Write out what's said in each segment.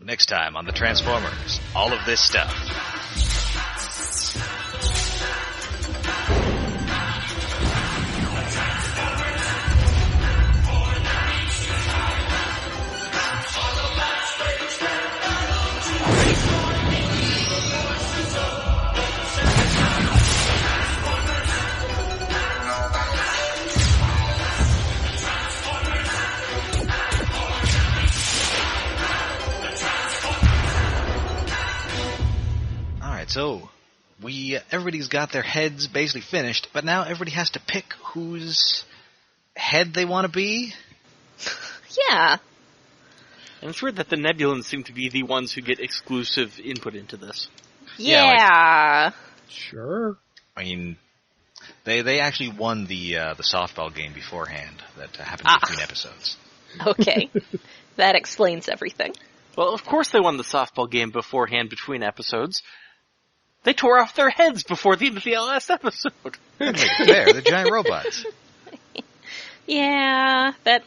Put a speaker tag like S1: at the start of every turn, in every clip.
S1: Next time on the Transformers, all of this stuff. So, everybody's got their heads basically finished, but now everybody has to pick whose head they want to be?
S2: Yeah.
S3: And it's weird that the Nebulans seem to be the ones who get exclusive input into this.
S2: Yeah.
S4: Sure.
S1: I mean, they actually won the softball game beforehand that happened between episodes.
S2: Okay. That explains everything.
S3: Well, of course they won the softball game beforehand between episodes. They tore off their heads before the end of the last episode.
S1: They're giant robots.
S2: Yeah, that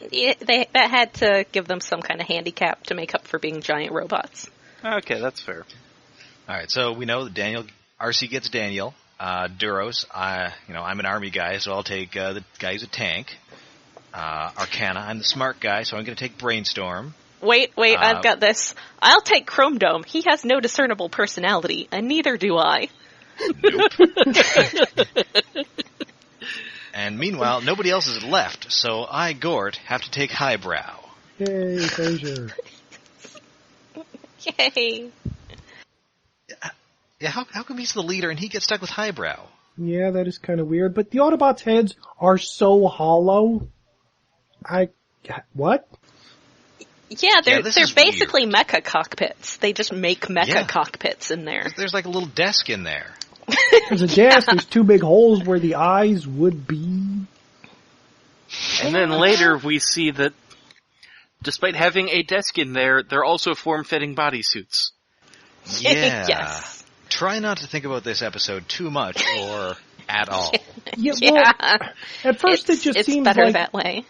S2: had to give them some kind of handicap to make up for being giant robots.
S3: Okay, that's fair.
S1: All right, so we know that RC gets Daniel. Duros, I'm an army guy, so I'll take the guy who's a tank. Arcana, I'm the smart guy, so I'm going to take Brainstorm.
S2: Wait, I've got this. I'll take Chrome Dome. He has no discernible personality, and neither do I.
S1: Nope. And meanwhile, nobody else is left, so I, Gort, have to take Highbrow.
S4: Yay, Fraser.
S2: Yay.
S1: Yeah, how come he's the leader and he gets stuck with Highbrow?
S4: Yeah, that is kind of weird, but the Autobots' heads are so hollow. What?
S2: Yeah, they're basically
S1: weird.
S2: mecha cockpits. They just make mecha cockpits in there.
S1: There's like a little desk in there.
S4: There's a desk, there's two big holes where the eyes would be.
S3: And then later we see that despite having a desk in there, they're also form-fitting bodysuits.
S1: Yeah.
S2: Yes.
S1: Try not to think about this episode too much or at all.
S4: Yeah, well, at first it just seems
S2: better
S4: like
S2: that way.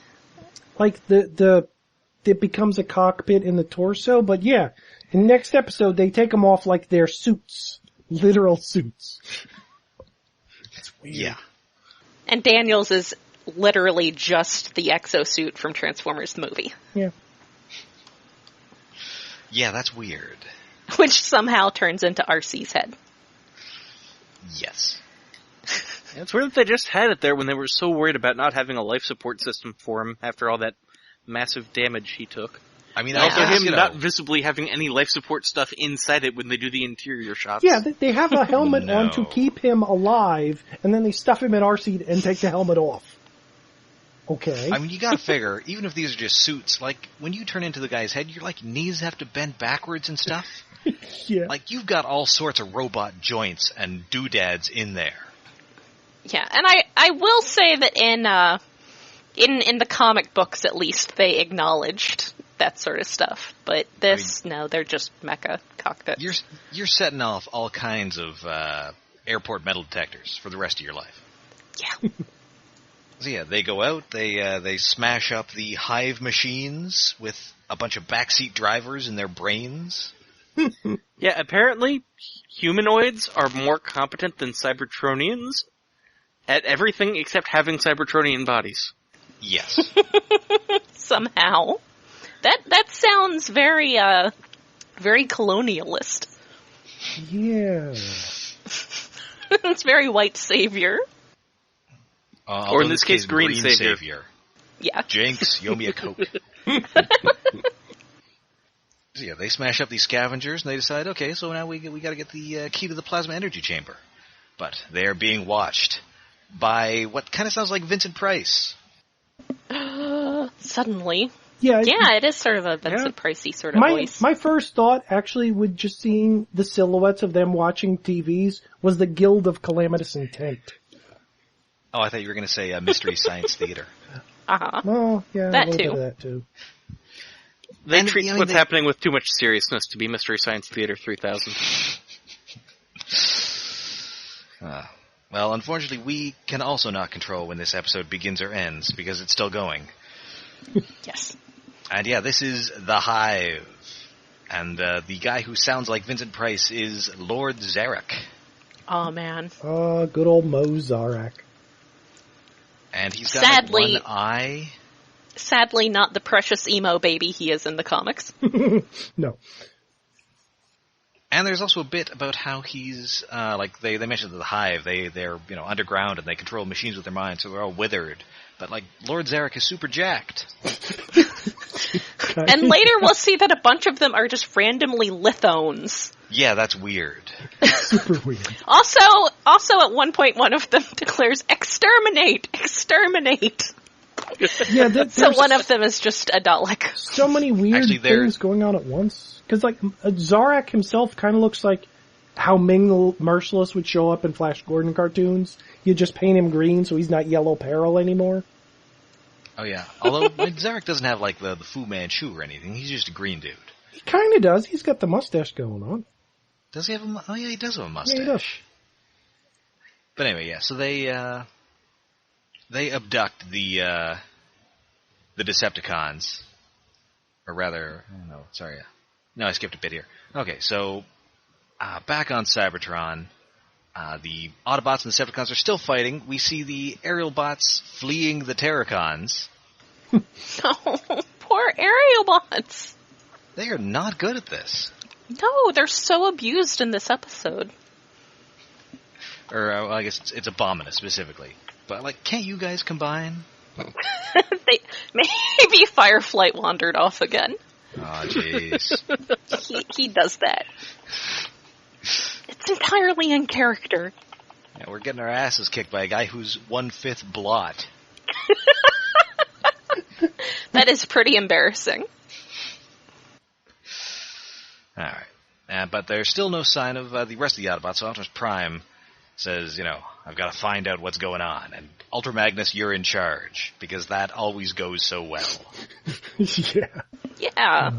S4: Like it becomes a cockpit in the torso, but yeah, in the next episode they take them off like they're suits. Literal suits. It's weird.
S1: Yeah.
S2: And Daniels is literally just the exosuit from Transformers the movie.
S4: Yeah.
S1: Yeah, that's weird.
S2: Which somehow turns into RC's head.
S1: Yes.
S3: It's weird that they just had it there when they were so worried about not having a life support system for him after all that massive damage he took.
S1: I mean,
S3: also him not visibly having any life support stuff inside it when they do the interior shots.
S4: Yeah, they have a helmet on to keep him alive, and then they stuff him in RC and take the helmet off. Okay.
S1: I mean, you gotta figure, even if these are just suits, like, when you turn into the guy's head, your, knees have to bend backwards and stuff.
S4: Yeah.
S1: Like, you've got all sorts of robot joints and doodads in there.
S2: Yeah, and I will say that in the comic books, at least, they acknowledged that sort of stuff. But no, they're just mecha cockpits.
S1: You're setting off all kinds of airport metal detectors for the rest of your life.
S2: Yeah.
S1: So yeah, they go out, they smash up the hive machines with a bunch of backseat drivers in their brains.
S3: Yeah, apparently humanoids are more competent than Cybertronians at everything except having Cybertronian bodies.
S1: Yes.
S2: Somehow. That sounds very very colonialist.
S4: Yeah.
S2: It's very white savior.
S3: Or in this case, green savior.
S2: Yeah.
S1: Jinx, you owe me a Coke. So yeah, they smash up these scavengers and they decide, okay, so now we got to get the key to the plasma energy chamber. But they are being watched by what kind of sounds like Vincent Price.
S2: Suddenly.
S4: Yeah,
S2: it is sort of a Vincent Pricey sort of voice.
S4: My first thought, actually, with just seeing the silhouettes of them watching TVs, was the Guild of Calamitous Intent.
S1: Oh, I thought you were going to say Mystery Science Theater.
S2: Uh-huh.
S4: Well, yeah,
S2: that
S4: a little
S2: too.
S4: bit of that too.
S3: They treat what's happening with too much seriousness to be Mystery Science Theater 3000.
S1: Well, unfortunately, we can also not control when this episode begins or ends, because it's still going.
S2: Yes.
S1: And yeah, this is The Hive. And the guy who sounds like Vincent Price is Lord Zarek.
S2: Oh, man.
S4: Good old Mozarak.
S1: And he's got like, one eye.
S2: Sadly, not the precious emo baby he is in the comics.
S4: No.
S1: And there's also a bit about how he's, like, they mentioned the Hive, they're, underground and they control machines with their minds, so they're all withered. But, like, Lord Zarek is super jacked.
S2: And later we'll see that a bunch of them are just randomly lithones.
S1: Yeah, that's weird.
S4: Super weird.
S2: Also, at one point, one of them declares, exterminate! Exterminate!
S4: Yeah,
S2: so one of them is just a Dalek.
S4: So many weird things going on at once. Because, like, Zarak himself kind of looks like how Ming the Merciless would show up in Flash Gordon cartoons. You just paint him green so he's not Yellow Peril anymore.
S1: Oh, yeah. Although, Zarak doesn't have, like, the Fu Manchu or anything. He's just a green dude.
S4: He kind of does. He's got the mustache going on.
S1: Does he have a... Oh, yeah, he does have a mustache.
S4: Yeah, he does.
S1: But anyway, yeah, so they abduct the Decepticons. Or rather... No, sorry. No, I skipped a bit here. Okay, so... back on Cybertron... the Autobots and the Decepticons are still fighting. We see the aerial bots fleeing the Terracons.
S2: Oh, poor aerial bots.
S1: They are not good at this.
S2: No, they're so abused in this episode.
S1: Or, well, I guess it's Abominus specifically. But, like, can't you guys combine?
S2: Maybe Fireflight wandered off again.
S1: Oh, jeez.
S2: He does that. It's entirely in character.
S1: Yeah, we're getting our asses kicked by a guy who's 1/5 blot.
S2: That is pretty embarrassing.
S1: Alright. But there's still no sign of the rest of the Autobots, so Optimus Prime says, I've got to find out what's going on, and Ultra Magnus, you're in charge, because that always goes so well.
S4: Yeah.
S2: Yeah.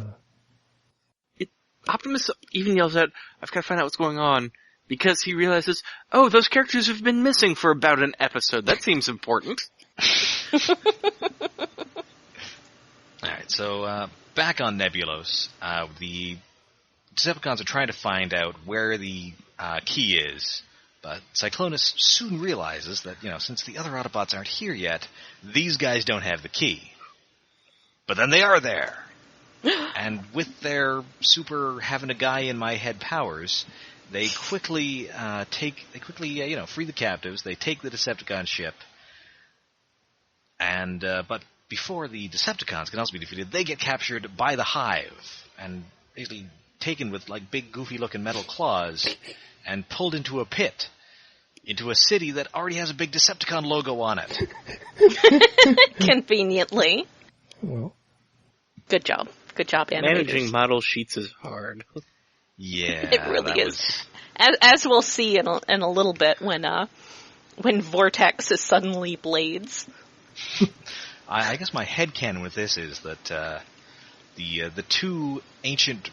S3: Optimus even yells out, I've got to find out what's going on, because he realizes, oh, those characters have been missing for about an episode. That seems important.
S1: Alright, so back on Nebulos, the Decepticons are trying to find out where the key is, but Cyclonus soon realizes that, since the other Autobots aren't here yet, these guys don't have the key. But then they are there. And with their super having a guy in my head powers, they quickly free the captives. They take the Decepticon ship, and but before the Decepticons can also be defeated, they get captured by the Hive and basically taken with like big, goofy-looking metal claws and pulled into a pit, into a city that already has a big Decepticon logo on it.
S2: Conveniently.
S4: Well,
S2: good job. Good job, animators.
S3: Managing model sheets is hard.
S1: Yeah,
S2: it really is. As we'll see in a little bit when Vortex is suddenly Blades.
S1: I guess my headcanon with this is that the two ancient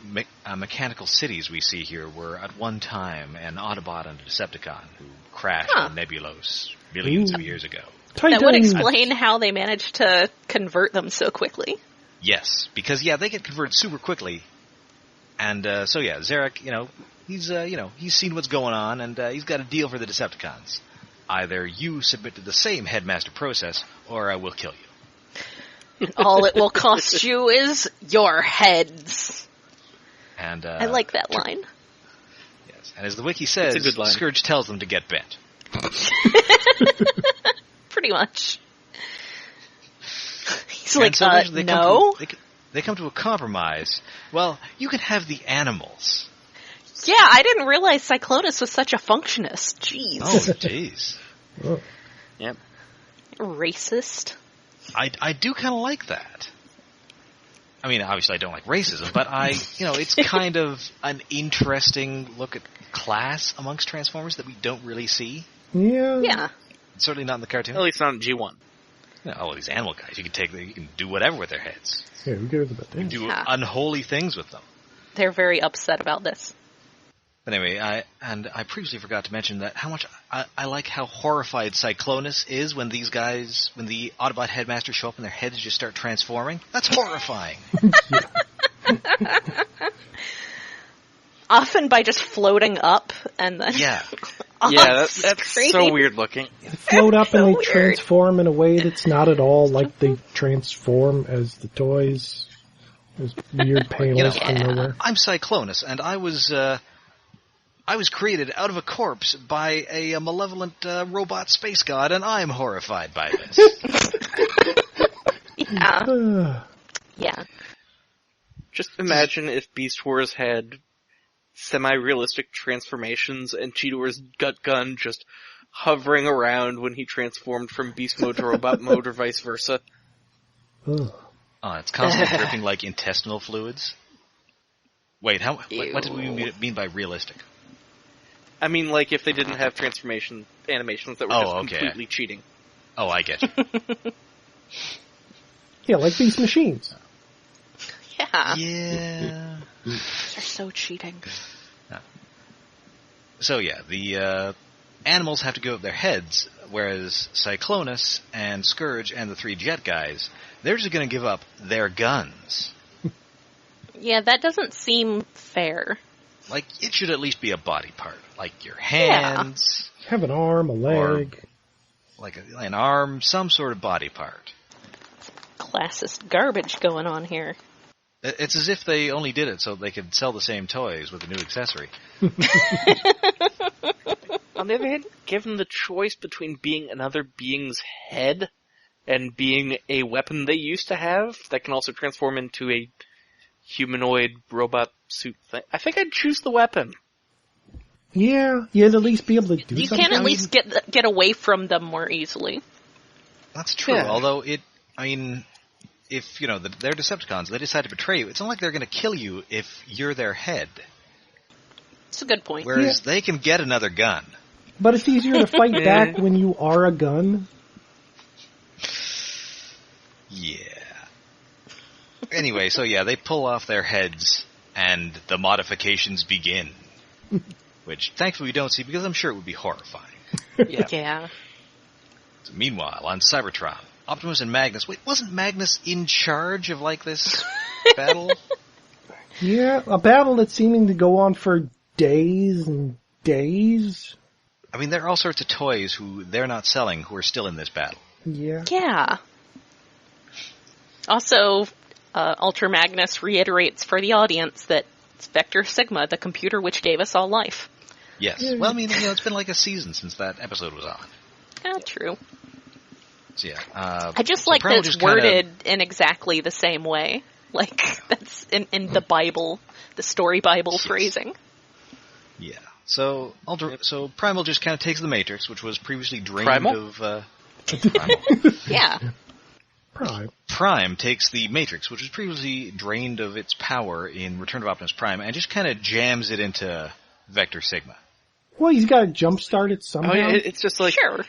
S1: mechanical cities we see here were at one time an Autobot and a Decepticon who crashed on Nebulos millions of years ago.
S2: That would explain how they managed to convert them so quickly.
S1: Yes, because they get converted super quickly, and so Zarek, he's seen what's going on, and he's got a deal for the Decepticons. Either you submit to the same headmaster process, or I will kill you.
S2: All it will cost you is your heads.
S1: And
S2: I like that line.
S1: Yes, and as the wiki says,
S3: it's a good line.
S1: Scourge tells them to get bent.
S2: Pretty much. He's
S1: and
S2: like,
S1: so
S2: no?
S1: They come to a compromise. Well, you can have the animals.
S2: Yeah, I didn't realize Cyclonus was such a functionist. Jeez.
S1: Oh, jeez.
S3: Yep.
S2: Racist.
S1: I do kind of like that. I mean, obviously I don't like racism, but it's kind of an interesting look at class amongst Transformers that we don't really see.
S4: Yeah.
S2: Yeah.
S1: Certainly not in the cartoon.
S3: At least not in G1.
S1: All these animal guys, you can do whatever with their heads.
S4: Yeah, we get about that.
S1: You can do unholy things with them.
S2: They're very upset about this.
S1: But anyway, I previously forgot to mention that how much I like how horrified Cyclonus is when the Autobot headmasters show up and their heads just start transforming. That's horrifying.
S2: Often by just floating up and then...
S1: Yeah.
S3: Yeah, that's so weird looking.
S4: They float up
S2: So
S4: and they
S2: weird.
S4: transform in a way that's not at all like they transform as the toys. Those weird panels from nowhere.
S1: I'm Cyclonus, and I was created out of a corpse by a malevolent robot space god, and I'm horrified by this.
S2: Yeah. Yeah.
S3: Just imagine if Beast Wars had semi-realistic transformations and Cheetor's gut gun just hovering around when he transformed from beast mode to robot mode or vice versa.
S4: Ugh.
S1: It's constantly dripping like intestinal fluids. Wait, what did we mean by realistic?
S3: I mean, like, if they didn't have transformation animations that were just completely cheating.
S1: Oh, I get you.
S4: Yeah, like these machines.
S2: Yeah.
S1: Yeah.
S2: They're so cheating.
S1: So yeah, the animals have to go up their heads, whereas Cyclonus and Scourge and the three jet guys, they're just going to give up their guns.
S2: Yeah, that doesn't seem fair.
S1: Like, it should at least be a body part. Like your hands.
S4: Have an arm, a leg.
S1: Like an arm, some sort of body part.
S2: Classist garbage going on here.
S1: It's as if they only did it so they could sell the same toys with a new accessory.
S3: On the other hand, given the choice between being another being's head and being a weapon they used to have that can also transform into a humanoid robot suit thing, I think I'd choose the weapon.
S4: Yeah, you'd at least be able to do
S2: You
S4: something.
S2: can at least get away from them more easily.
S1: That's true,
S3: Yeah.
S1: although if, they're Decepticons, they decide to betray you, it's not like they're going to kill you if you're their head.
S2: It's a good point.
S1: Whereas they can get another gun.
S4: But it's easier to fight back when you are a gun.
S1: Yeah. Anyway, so yeah, they pull off their heads, and the modifications begin. Which, thankfully, we don't see, because I'm sure it would be horrifying.
S2: Yeah.
S1: So meanwhile, on Cybertron, Optimus and Magnus... Wait, wasn't Magnus in charge of, this battle?
S4: Yeah, a battle that's seeming to go on for days and days.
S1: I mean, there are all sorts of toys who they're not selling who are still in this battle.
S4: Yeah.
S2: Yeah. Also, Ultra Magnus reiterates for the audience that it's Vector Sigma, the computer which gave us all life.
S1: Yes.
S4: Yeah.
S1: Well, I mean, it's been like a season since that episode was on.
S2: Yeah, true.
S1: So, yeah.
S2: I just like that it's worded in exactly the same way. Like, that's in the Bible, the story Bible phrasing.
S1: Yeah. So Primal just kind of takes the Matrix, which was previously drained
S3: Primal?
S1: of... Primal.
S2: Yeah.
S1: Prime takes the Matrix, which was previously drained of its power in Return of Optimus Prime, and just kind of jams it into Vector Sigma.
S4: Well, he's got to jumpstart it somehow.
S3: Oh, yeah, it's just like,
S2: Sure.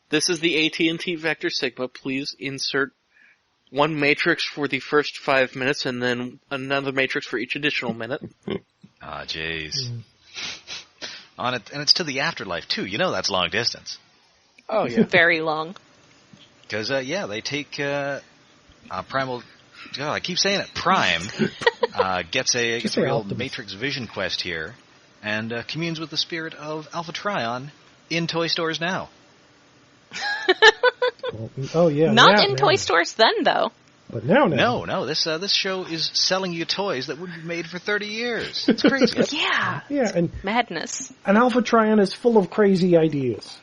S3: this is the AT&T Vector Sigma, please insert one matrix for the first 5 minutes and then another matrix for each additional minute.
S1: Ah, jeez. On it, and it's to the afterlife, too. You know that's long distance.
S3: Oh, yeah.
S2: Very long.
S1: Because, they take Primal... Oh, I keep saying it. Prime gets a real
S4: Optimus.
S1: Matrix vision quest here and communes with the spirit of Alpha Trion in toy stores now.
S4: Oh, yeah.
S2: Not in toy stores then, though.
S4: But now.
S1: No. This show is selling you toys that wouldn't be made for 30 years. It's crazy.
S2: Yeah.
S4: Yeah, and
S2: Madness.
S4: an Alpha Trion is full of crazy ideas.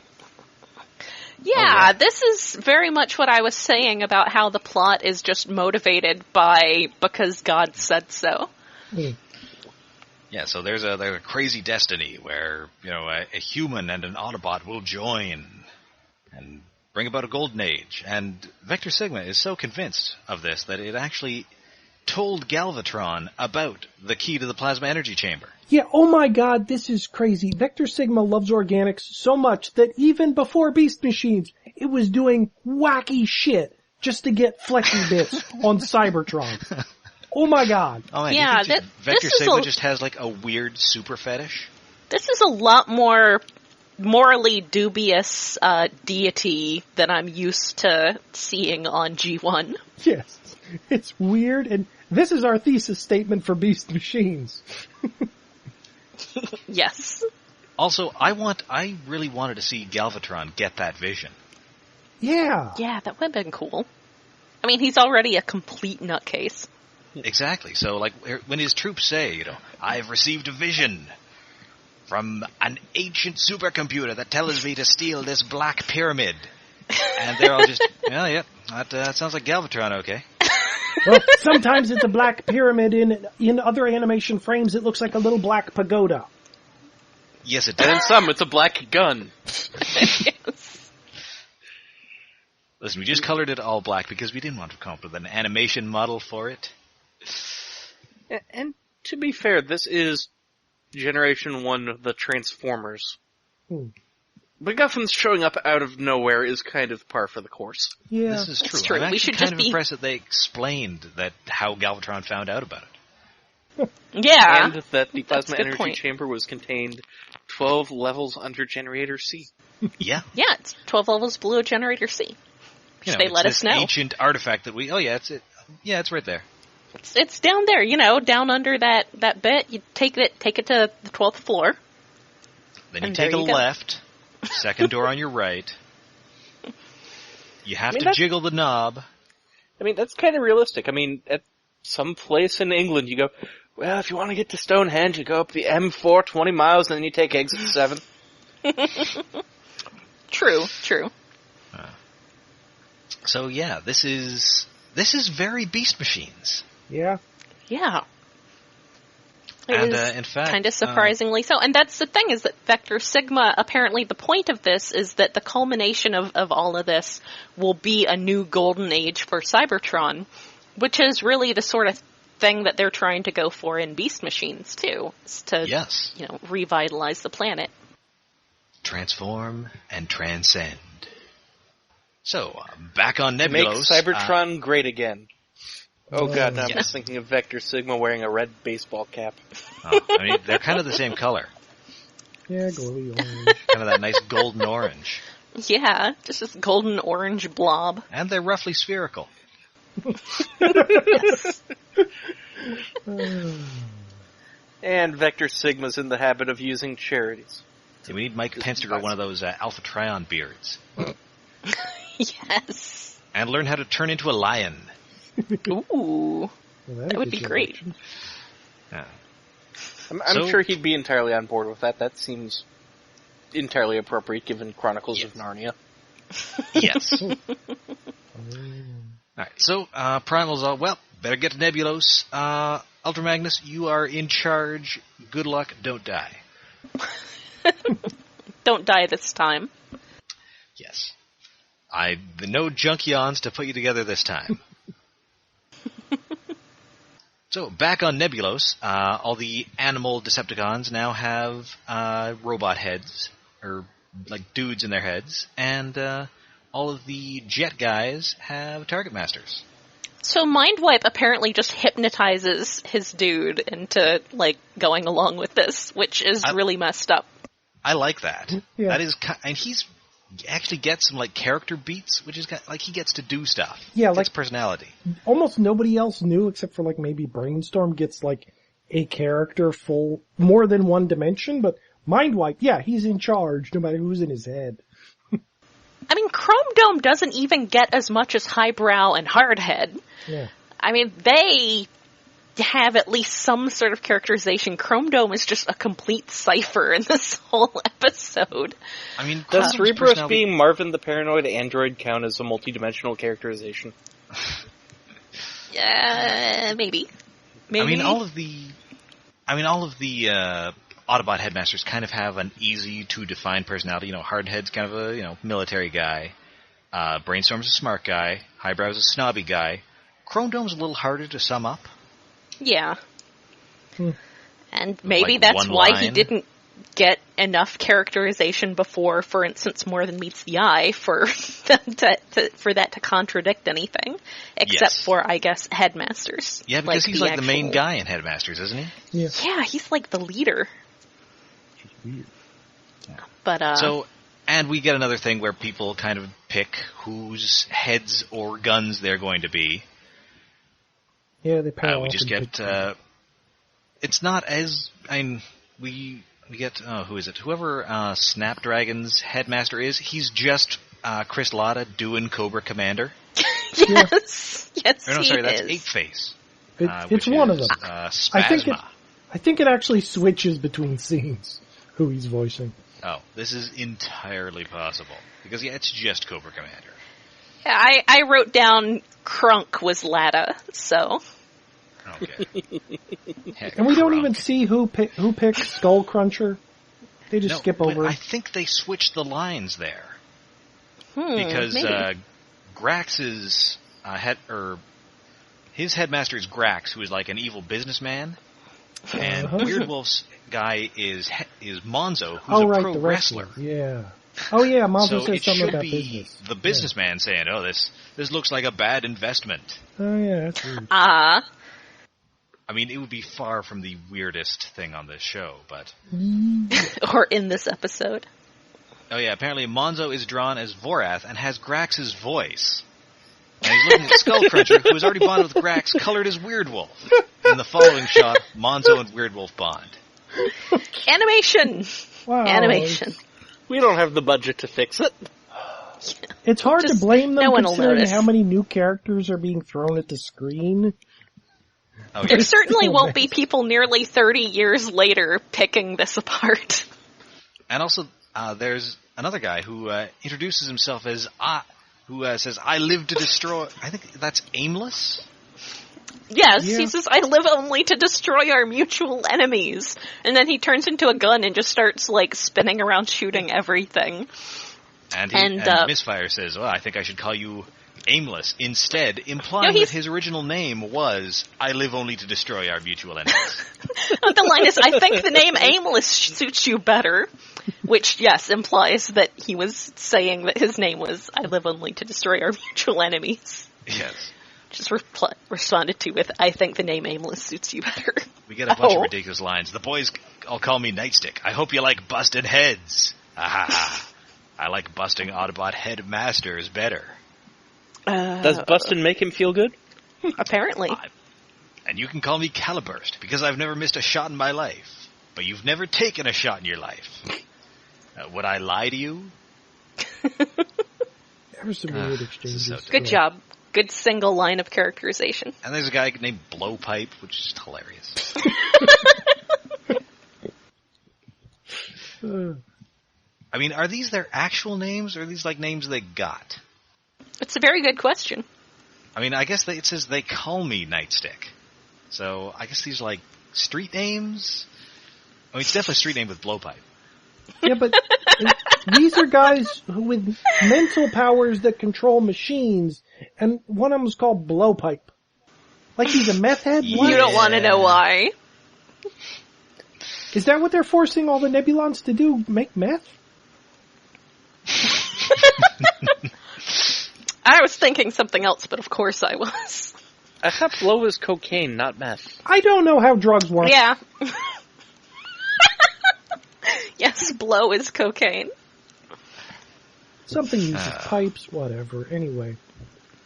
S2: Yeah, this is very much what I was saying about how the plot is just motivated by because God said so.
S4: Hmm.
S1: Yeah, so there's a crazy destiny where, a human and an Autobot will join and bring about a golden age. And Vector Sigma is so convinced of this that it actually told Galvatron about the key to the plasma energy chamber.
S4: Yeah, oh my god, this is crazy. Vector Sigma loves organics so much that even before Beast Machines, it was doing wacky shit just to get flexy bits on Cybertron. Oh my god.
S1: Oh man,
S2: Yeah,
S1: Vector Sigma just has a weird super fetish.
S2: This is a lot more morally dubious deity than I'm used to seeing on G1.
S4: Yes. It's weird, and This is our thesis statement for Beast Machines.
S2: Yes.
S1: Also, I really wanted to see Galvatron get that vision.
S4: Yeah.
S2: Yeah, that would have been cool. I mean, he's already a complete nutcase.
S1: Exactly. So, like, when his troops say, I've received a vision from an ancient supercomputer that tells me to steal this black pyramid. And they're all just, yeah, that sounds like Galvatron, okay.
S4: Well, sometimes it's a black pyramid. In other animation frames, it looks like a little black pagoda.
S1: Yes, it
S3: And in
S1: does.
S3: some, it's a black gun.
S2: Yes.
S1: Listen, we just colored it all black because we didn't want to come up with an animation model for it.
S3: And to be fair, this is Generation 1 of the Transformers. MacGuffins showing up out of nowhere is kind of par for the course.
S4: Yeah.
S1: This is true.
S2: It's true.
S1: I'm
S2: We
S1: actually
S2: should
S1: kind
S2: just
S1: of
S2: be-
S1: impressed that they explained how Galvatron found out about it.
S2: Yeah.
S3: And that the
S2: That's a
S3: plasma
S2: good
S3: energy
S2: point.
S3: chamber was contained 12 levels under Generator C.
S1: Yeah.
S2: Yeah, it's 12 levels below Generator C.
S1: You know,
S2: They
S1: it's
S2: let
S1: this
S2: us know.
S1: ancient artifact that it's it. Yeah, it's right there.
S2: It's down there, down under that bit. You take it to the 12th floor.
S1: Then you
S2: And
S1: take
S2: there
S1: a
S2: you go.
S1: left, second door on your right. You have to
S3: that's-
S1: jiggle the knob.
S3: I mean, that's kind of realistic. I mean, at some place in England, you go, well, if you want to get to Stonehenge, you go up the M4 20 miles, and then you take exit 7.
S2: True.
S1: So yeah, this is very Beast Machines.
S4: Yeah.
S2: Yeah.
S1: And in fact,
S2: kind of surprisingly so. And that's the thing, is that Vector Sigma, apparently the point of this is that the culmination of all of this will be a new golden age for Cybertron, which is really the sort of thing that they're trying to go for in Beast Machines too, is to
S1: yes,
S2: revitalize the planet.
S1: transform and transcend. So back on
S3: Make
S1: Nebulos.
S3: Cybertron great again. Oh god, now I'm
S1: Yeah.
S3: just thinking of Vector Sigma wearing a red baseball cap.
S1: I mean, they're kind of the same color,
S4: Yeah, glowy orange.
S1: kind of that nice golden orange,
S2: Yeah, just this golden orange blob.
S1: and they're roughly spherical.
S3: And Vector Sigma's in the habit of using charities.
S1: So we need Mike Pence to grow one of those Alpha Trion beards
S2: Yes.
S1: and learn how to turn into a lion.
S2: Ooh.
S4: Well,
S2: That would be great.
S1: Yeah.
S3: I'm
S1: So-
S3: sure he'd be entirely on board with that. That seems entirely appropriate given Chronicles of Narnia.
S1: Yes. Alright, so, Primal's all, well, better get to Nebulos. Ultra Magnus, you are in charge. Good luck, don't die.
S2: Don't die this time.
S1: Yes. No Junkions to put you together this time. So, back on Nebulos, all the animal Decepticons now have robot heads, or like dudes in their heads, and all of the jet guys have target masters.
S2: So Mindwipe apparently just hypnotizes his dude into, going along with this, which is really messed up.
S1: I like that.
S4: Yeah.
S1: That is, and he's actually gets some character beats, which is he gets to do stuff.
S4: Yeah,
S1: Gets personality.
S4: Almost nobody else knew, except for maybe Brainstorm gets a character full more than one dimension, but Mindwipe, yeah, he's in charge no matter who's in his head.
S2: I mean, Chrome Dome doesn't even get as much as Highbrow and Hardhead.
S4: Yeah.
S2: I mean, they have at least some sort of characterization. Chrome Dome is just a complete cipher in this whole episode.
S1: I mean,
S3: Does
S1: Chrome's
S3: Rebirth
S1: personality-
S3: being Marvin the Paranoid Android count as a multi-dimensional characterization?
S2: Maybe. Maybe.
S1: I mean, all of the Autobot headmasters kind of have an easy to define personality. Hardhead's kind of a military guy. Brainstorm's a smart guy. Highbrow's a snobby guy. Chrome Dome's a little harder to sum up.
S2: Yeah. And maybe
S1: Like
S2: that's
S1: one
S2: why he
S1: line.
S2: didn't get enough characterization before, for instance, More Than Meets the Eye for for that to contradict anything, except
S1: Yes.
S2: for, I guess, headmasters.
S1: Yeah, because he's the main
S2: actual-
S1: guy in Headmasters, isn't he?
S4: Yeah.
S2: Yeah, he's like the leader.
S4: Weird.
S2: But
S1: And we get another thing where people kind of pick whose heads or guns they're going to be.
S4: Yeah, they pay off.
S1: We just get. It's not as. We get. Who is it? Whoever Snapdragon's headmaster is, he's just Chris Latta doing Cobra Commander.
S2: Yes, yes,
S1: Or no,
S2: he
S1: sorry, that's
S2: is.
S1: Ape-Face.
S4: It's one of them.
S1: Spasma.
S4: I think it actually switches between scenes who he's voicing.
S1: Oh, this is entirely possible. Because, yeah, it's just Cobra Commander.
S2: Yeah, I wrote down Crunk was Latta, so.
S1: Okay. Heck,
S4: And we don't
S1: Crunk.
S4: even see who picks Skull Cruncher. They just skip over
S1: I
S4: it.
S1: think they switched the lines there. Because
S2: maybe.
S1: Grax's his headmaster is Grax, who is like an evil businessman, and Weird Wolf's guy is Monzo, who's a pro
S4: the
S1: wrestler.
S4: Yeah. Oh yeah, Monzo
S1: So
S4: says
S1: it
S4: something
S1: should
S4: about
S1: be
S4: business.
S1: the businessman saying, "Oh, this looks like a bad investment."
S4: Oh yeah, that's weird.
S2: Ah.
S1: I mean, it would be far from the weirdest thing on this show, but
S2: Or in this episode.
S1: oh yeah, apparently Monzo is drawn as Vorath and has Grax's voice. And he's looking at Skullcruncher, who has already bonded with Grax, colored as Weird Wolf. In the following shot, Monzo and Weird Wolf bond.
S2: Animation!
S4: Wow.
S2: Animation.
S3: We don't have the budget to fix it.
S4: It's hard to
S2: Just-
S4: blame them
S2: no one will
S4: considering
S2: notice.
S4: how many new characters are being thrown at the screen.
S1: Oh, yeah.
S2: There certainly
S4: Oh,
S2: won't
S4: man.
S2: be people nearly 30 years later picking this apart.
S1: And also, there's another guy who introduces himself as who says, "I live to destroy." I think that's Aimless.
S2: Yes,
S4: Yeah.
S2: he says, I live only to destroy our mutual enemies. And then he turns into a gun and just starts, like, spinning around shooting everything.
S1: And,
S2: And,
S1: Misfire says, "Well, I think I should call you Aimless," instead implying
S2: No,
S1: that his original name was, "I live only to destroy our mutual enemies."
S2: The line is, I think the name Aimless suits you better. Which, yes, implies that he was saying that his name was, I live only to destroy our mutual enemies.
S1: Yes.
S2: Just responded to with, I think the name Aimless suits you better.
S1: We get a bunch
S2: Oh.
S1: of ridiculous lines. The boys all call me Nightstick. I hope you like busted heads. Ah, I like busting Autobot headmasters better.
S3: Does Bustin make him feel good?
S2: Apparently.
S1: And you can call me Caliburst, because I've never missed a shot in my life. But you've never taken a shot in your life. Would I lie to you?
S4: There were some weird exchanges.
S1: so
S2: Good job. Good single line of characterization.
S1: And there's a guy named Blowpipe, which is just hilarious. I mean, are these their actual names, or are these like names they got?
S2: It's a very good question.
S1: I mean, I guess it says they call me Nightstick. So I guess these are like street names? I mean, it's definitely a street name with Blowpipe.
S4: Yeah, but these are guys with mental powers that control machines, and one of them is called Blowpipe. Like he's a meth head? What?
S2: You don't want to know why.
S4: Is that what they're forcing all the Nebulons to do? Make meth?
S2: I was thinking something else, but of course I was.
S3: I thought blow was cocaine, not meth.
S4: I don't know how drugs work.
S2: Yeah. Yes, blow is cocaine.
S4: Something uses pipes, whatever. Anyway.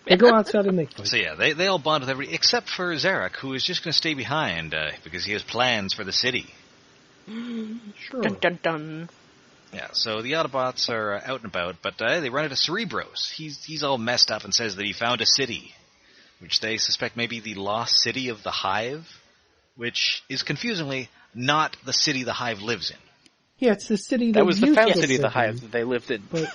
S4: They go outside and they fight.
S1: So yeah, they all bond with everybody, except for Zarek, who is just going to stay behind, because he has plans for the city.
S4: Sure.
S2: Dun dun dun.
S1: Yeah, so the Autobots are out and about, but they run into Cerebros. He's all messed up and says that he found a city, which they suspect may be the lost city of the Hive, which is confusingly not the city the Hive lives in.
S4: Yeah, it's the city
S3: That was the
S4: used
S3: found
S4: to
S3: city of the
S4: live
S3: Hive
S4: in.
S3: that they lived in.
S4: But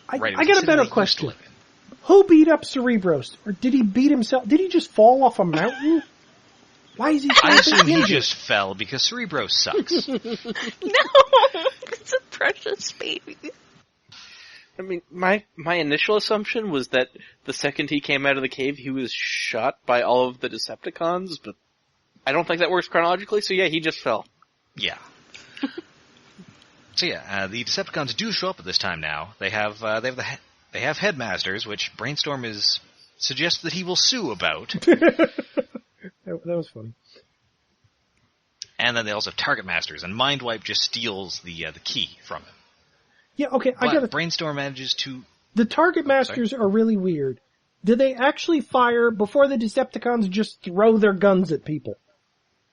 S4: I
S1: Right, it
S4: got
S1: was
S4: a
S1: the city
S4: better
S1: they used to
S4: question.
S1: live in.
S4: Who beat up Cerebros? Or did he beat himself? Did he just fall off a mountain? Why is he so
S1: I assume he
S4: injured?
S1: just fell because Cerebros sucks.
S2: No! It's a precious baby.
S3: I mean, my initial assumption was that the second he came out of the cave, he was shot by all of the Decepticons, but I don't think that works chronologically, so yeah, he just fell.
S1: Yeah. So yeah, the Decepticons do show up at this time now. They have headmasters, which Brainstorm suggests that he will sue about.
S4: That was funny.
S1: And then they also have target masters, and Mindwipe just steals the key from him.
S4: Yeah, okay,
S1: But
S4: I gotta...
S1: Brainstorm manages to...
S4: The target masters are really weird. do they actually fire before the Decepticons just throw their guns at people?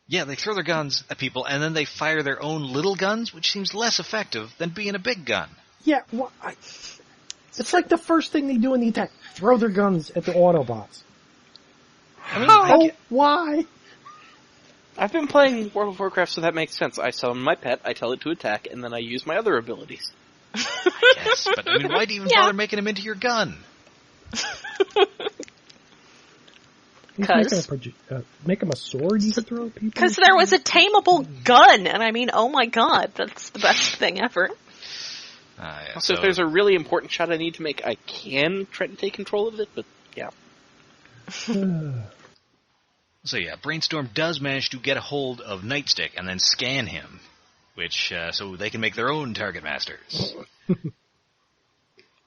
S1: Yeah, they throw their guns at people, and then they fire their own little guns, which seems less effective than being a big gun.
S4: Yeah, well, it's like the first thing they do in the attack. Throw their guns at the Autobots.
S1: I mean,
S4: Why?
S3: I've been playing World of Warcraft, so that makes sense. I summon my pet, I tell it to attack, and then I use my other abilities.
S1: Yes, but I mean, why do you even bother making him into your gun?
S4: Make him a sword you could throw at people?
S2: Because there was a tameable gun, and I mean, oh my god, that's the best thing ever.
S1: Yeah,
S3: so if there's a really important shot I need to make, I can try to take control of it, but yeah.
S1: So yeah, Brainstorm does manage to get a hold of Nightstick and then scan him, which so they can make their own target masters.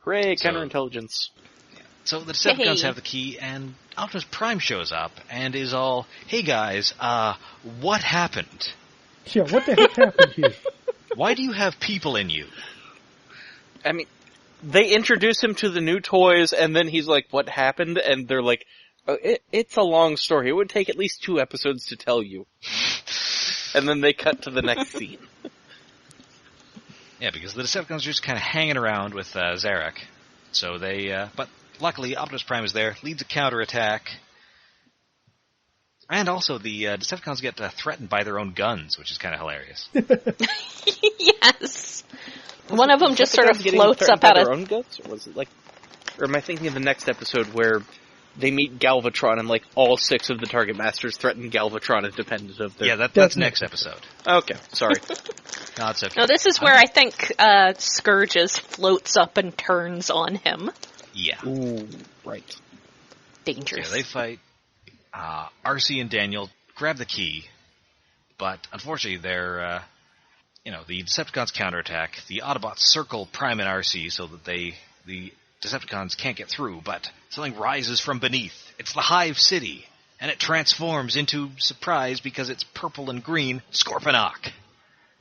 S3: Hooray, counterintelligence.
S1: So the Decepticons have the key, and Optimus Prime shows up and is all, "Hey guys, what happened?
S4: Yeah, what the heck happened here?
S1: Why do you have people in you?"
S3: I mean, they introduce him to the new toys, and then he's like, "What happened?" And they're like, "Oh, it's a long story. It would take at least 2 episodes to tell you." And then they cut to the next scene.
S1: Yeah, because the Decepticons are just kind of hanging around with Zarek. So they, but luckily Optimus Prime is there, leads a counterattack. And also the Decepticons get threatened by their own guns, which is kind of hilarious.
S2: Yes. One of them just sort of floats up out of...
S3: their own guns? Or was it like... Or am I thinking of the next episode where they meet Galvatron and like all 6 of the target masters threaten Galvatron independent of their...
S1: Yeah, that's next episode.
S3: Okay, sorry.
S1: No, it's okay.
S2: No, this is where I think Scourges floats up and turns on him.
S1: Yeah.
S3: Ooh, right.
S2: Dangerous.
S1: Yeah, they fight. RC and Daniel grab the key, but unfortunately they're, the Decepticons counterattack. The Autobots circle Prime and RC so that the Decepticons can't get through, but something rises from beneath. It's the Hive City, and it transforms into, surprise, because it's purple and green, Scorponok.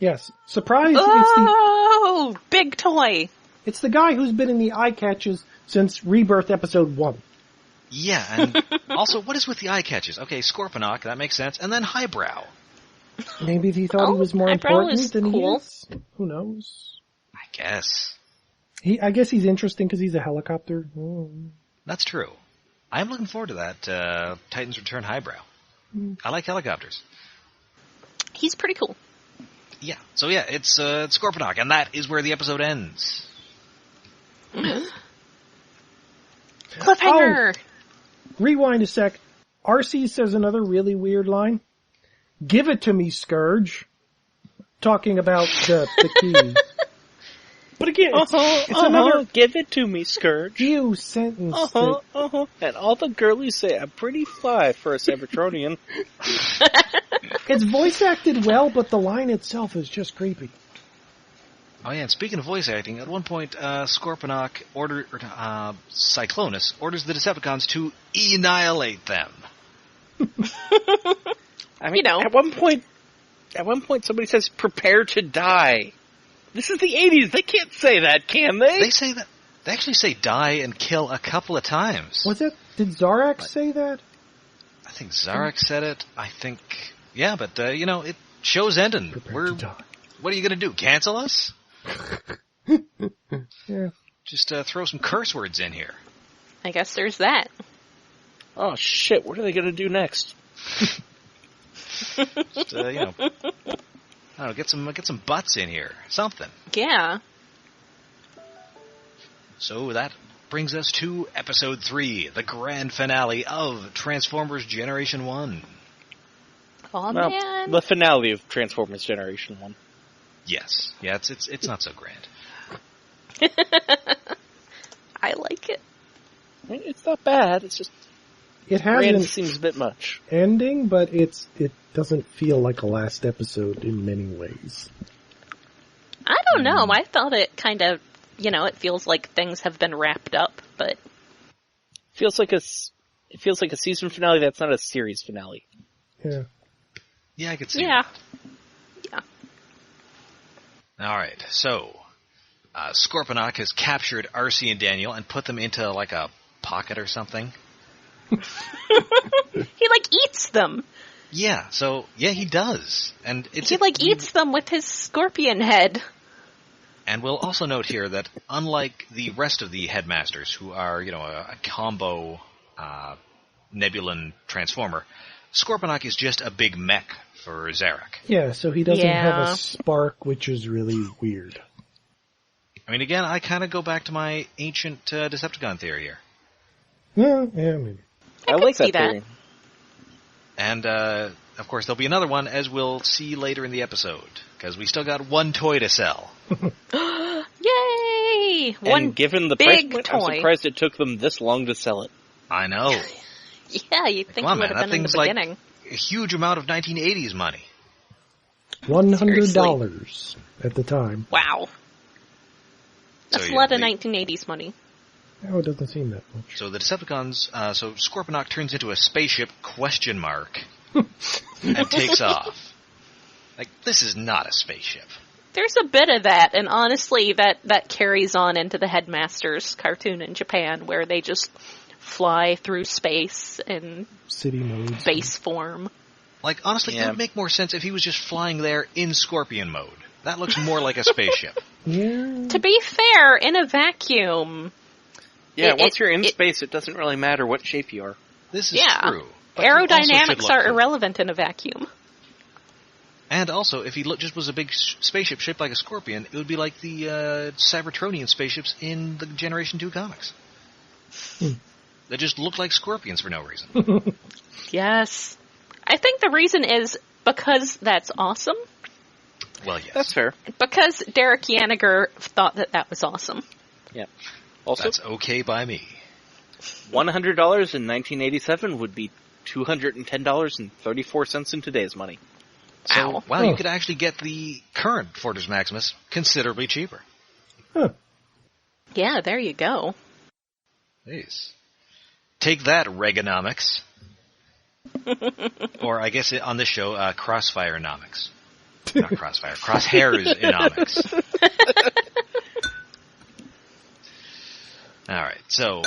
S4: Yes. Surprise!
S2: Oh, big toy!
S4: It's the guy who's been in the eye catches since Rebirth episode 1.
S1: Yeah, and also, what is with the eye catches? Okay, Scorponok, that makes sense, and then Highbrow.
S4: Maybe he thought he was more important than he is? Who knows?
S1: I guess.
S4: I guess he's interesting because he's a helicopter. Oh.
S1: That's true. I'm looking forward to that Titans Return Highbrow. I like helicopters.
S2: He's pretty cool.
S1: Yeah, so yeah, it's Scorponok, and that is where the episode ends.
S2: Cliffhanger!
S4: Oh, rewind a sec. RC says another really weird line. "Give it to me, Scourge." Talking about the key. But again, it's another...
S3: Give it to me, Scourge.
S4: few sentences.
S3: And all the girlies say, "I'm pretty fly for a Cybertronian."
S4: It's voice acted well, but the line itself is just creepy.
S1: Oh yeah, and speaking of voice acting, at one point, Scorponok Cyclonus orders the Decepticons to annihilate them.
S3: I mean, at one point somebody says, "Prepare to die." This is the 80s. They can't say that, can they?
S1: They say that. They actually say "die" and "kill" a couple of times.
S4: Was it? Did Zarak say that?
S1: I think Zarek said it. I think, yeah, but it show's ending.
S4: Prepare to die.
S1: What are you gonna do? Cancel us?
S4: Yeah.
S1: Just throw some curse words in here.
S2: I guess there's that.
S3: Oh shit! What are they gonna do next?
S1: Just, I don't know, get some butts in here. Something.
S2: Yeah.
S1: So that brings us to episode 3, the grand finale of Transformers Generation 1.
S2: Oh
S3: Well,
S2: man.
S3: the finale of Transformers Generation 1.
S1: Yes. Yeah, it's not so grand.
S2: I like it.
S3: I mean, it's not bad. It's just
S4: It has
S3: grand
S4: an
S3: seems a bit much.
S4: ending, but it doesn't feel like a last episode in many ways.
S2: I don't know. I thought it kind of, it feels like things have been wrapped up, but
S3: It feels like a season finale that's not a series finale.
S4: Yeah.
S1: Yeah, I could see
S2: yeah.
S1: that. Alright, so Scorponok has captured RC and Daniel and put them into like a pocket or something.
S2: He, eats them.
S1: Yeah, he does. And
S2: He, eats them with his scorpion head.
S1: And we'll also note here that unlike the rest of the headmasters, who are, a combo Nebulan Transformer, Scorponok is just a big mech for Zarak.
S4: Yeah, so he doesn't have a spark, which is really weird.
S1: I mean, again, I kind of go back to my ancient Decepticon theory here.
S4: Yeah, maybe.
S3: I like that theory.
S1: And, of course, there'll be another one, as we'll see later in the episode, because we still got one toy to sell.
S2: Yay!
S3: And given the price point, I'm surprised it took them this long to sell it.
S1: I know.
S2: Yeah, you'd think it would have been in the beginning.
S1: A huge amount of 1980s money.
S4: $100 at the time.
S2: Wow. That's a lot of 1980s money.
S4: Oh, it doesn't seem that much.
S1: So the Decepticons, Scorponok turns into a spaceship, and takes off. This is not a spaceship.
S2: There's a bit of that, and honestly, that carries on into the Headmasters cartoon in Japan, where they just fly through space in
S4: city mode,
S2: base form.
S1: Honestly, it would make more sense if he was just flying there in Scorpion mode. That looks more like a spaceship.
S4: Yeah.
S2: To be fair, in a vacuum...
S3: Yeah, once you're in space, it doesn't really matter what shape you are.
S1: This is true.
S2: Aerodynamics are irrelevant in a vacuum.
S1: And also, if he just was a big spaceship shaped like a scorpion, it would be like the Cybertronian spaceships in the Generation 2 comics. They just look like scorpions for no reason.
S2: Yes. I think the reason is because that's awesome.
S1: Well, yes.
S3: That's fair.
S2: Because Derek Yaniger thought that was awesome.
S3: Yeah. Also,
S1: that's okay by me.
S3: $100 in 1987 would be $210.34 in today's money.
S1: So, wow, you could actually get the current Fortress Maximus considerably cheaper.
S4: Huh.
S2: Yeah, there you go.
S1: Jeez. Take that, Reaganomics. Or, I guess on this show, Crossfire-nomics. Not Crossfire, Crosshairs-enomics. Alright, so,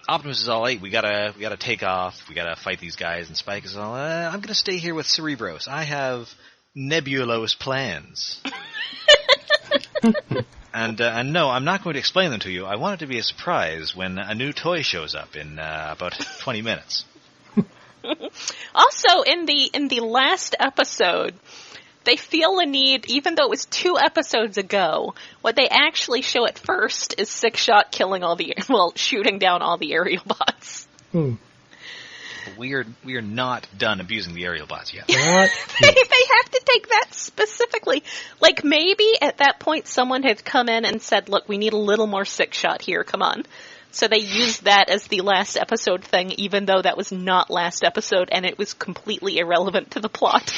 S1: Optimus is all, like, we gotta take off, we gotta fight these guys, and Spike is all, I'm gonna stay here with Cerebros. I have Nebulos plans. And no, I'm not going to explain them to you. I want it to be a surprise when a new toy shows up in, about 20 minutes.
S2: Also, in the last episode, they feel a need, even though it was 2 episodes ago, what they actually show at first is Six-Shot shooting down all the aerial bots.
S1: We are not done abusing the aerial bots yet.
S2: They have to take that specifically. Maybe at that point someone had come in and said, look, we need a little more Six-Shot here, come on. So they used that as the last episode thing, even though that was not last episode, and it was completely irrelevant to the plot.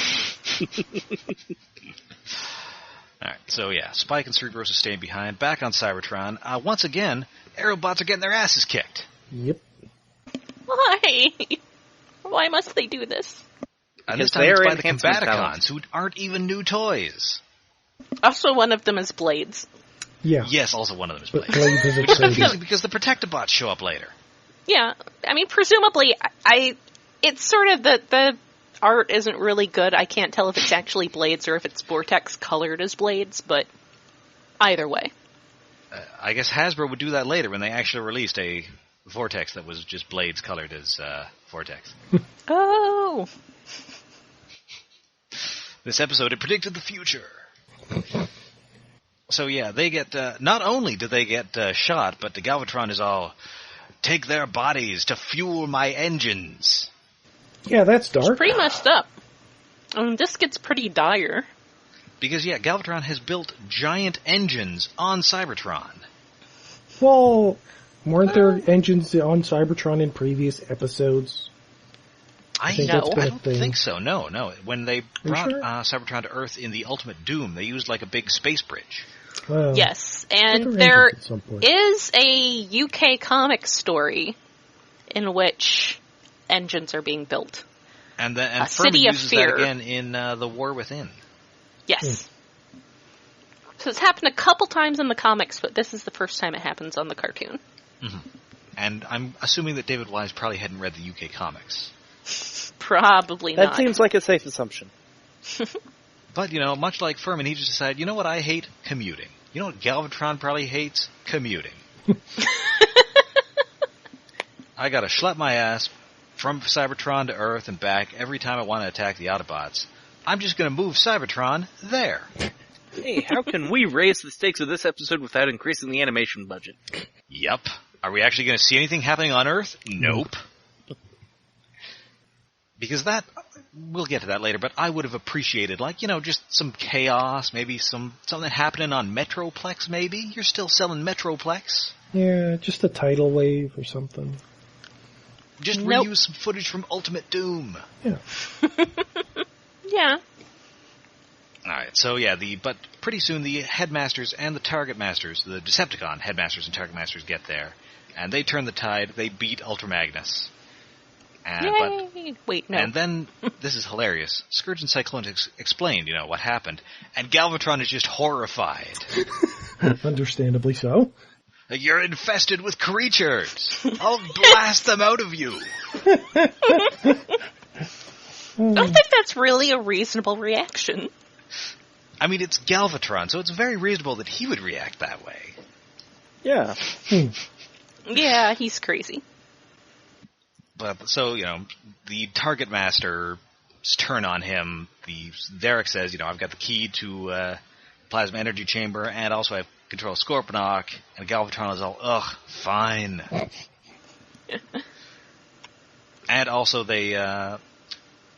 S1: Alright, so yeah, Spike and Cerebros are staying behind, back on Cybertron. Once again, Aerobots are getting their asses kicked.
S4: Yep.
S2: Why? Why must they do this?
S1: And this time it's by the Combaticons, who aren't even new toys.
S2: Also, one of them is Blades.
S4: Yeah.
S1: Yes, also one of them is Blades.
S4: Blades is
S1: which is confusing because the Protectobots show up later.
S2: Yeah, I mean, presumably, it's sort of the art isn't really good. I can't tell if it's actually Blades or if it's Vortex colored as Blades, but either way.
S1: I guess Hasbro would do that later when they actually released a Vortex that was just Blades colored as Vortex.
S2: Oh!
S1: This episode, it predicted the future. So yeah, they get, not only do they get shot, but the Galvatron is all, take their bodies to fuel my engines.
S4: Yeah, that's dark.
S2: It's pretty messed up. I mean, this gets pretty dire.
S1: Because yeah, Galvatron has built giant engines on Cybertron.
S4: Well, weren't there engines on Cybertron in previous episodes?
S1: I don't think so. No. When they brought Cybertron to Earth in the Ultimate Doom, they used like a big space bridge.
S4: Well,
S2: yes, and there is a UK comic story in which engines are being built.
S1: And
S2: Furman
S1: City uses that again in The War Within.
S2: Yes. So it's happened a couple times in the comics, but this is the first time it happens on the cartoon.
S1: Mm-hmm. And I'm assuming that David Wise probably hadn't read the UK comics.
S2: Probably not.
S3: That seems like a safe assumption.
S1: But, much like Furman, he just decided, you know what I hate? Commuting. You know what Galvatron probably hates? Commuting. I gotta schlep my ass from Cybertron to Earth and back every time I want to attack the Autobots. I'm just gonna move Cybertron there.
S3: Hey, how can we raise the stakes of this episode without increasing the animation budget?
S1: Yep. Are we actually gonna see anything happening on Earth? Nope. Because we'll get to that later, but I would have appreciated, just some chaos, maybe something happening on Metroplex, maybe? You're still selling Metroplex?
S4: Yeah, just a tidal wave or something.
S1: Just reuse some footage from Ultimate Doom.
S4: Yeah.
S2: Yeah.
S1: Alright, so yeah, but pretty soon the Headmasters and the Target Masters, the Decepticon Headmasters and Target Masters get there, and they turn the tide, they beat Ultra Magnus.
S2: Yay! Wait, no.
S1: And then, this is hilarious, Scourge and Cyclone explained, what happened, and Galvatron is just horrified.
S4: Understandably so.
S1: You're infested with creatures! I'll blast them out of you!
S2: I don't think that's really a reasonable reaction.
S1: I mean, it's Galvatron, so it's very reasonable that he would react that way.
S3: Yeah.
S2: Yeah, he's crazy.
S1: But, so, the Target Master's turn on him, Derek says, I've got the key to Plasma Energy Chamber, and also I have control of Scorponok, and Galvatron is all, ugh, fine. And also they,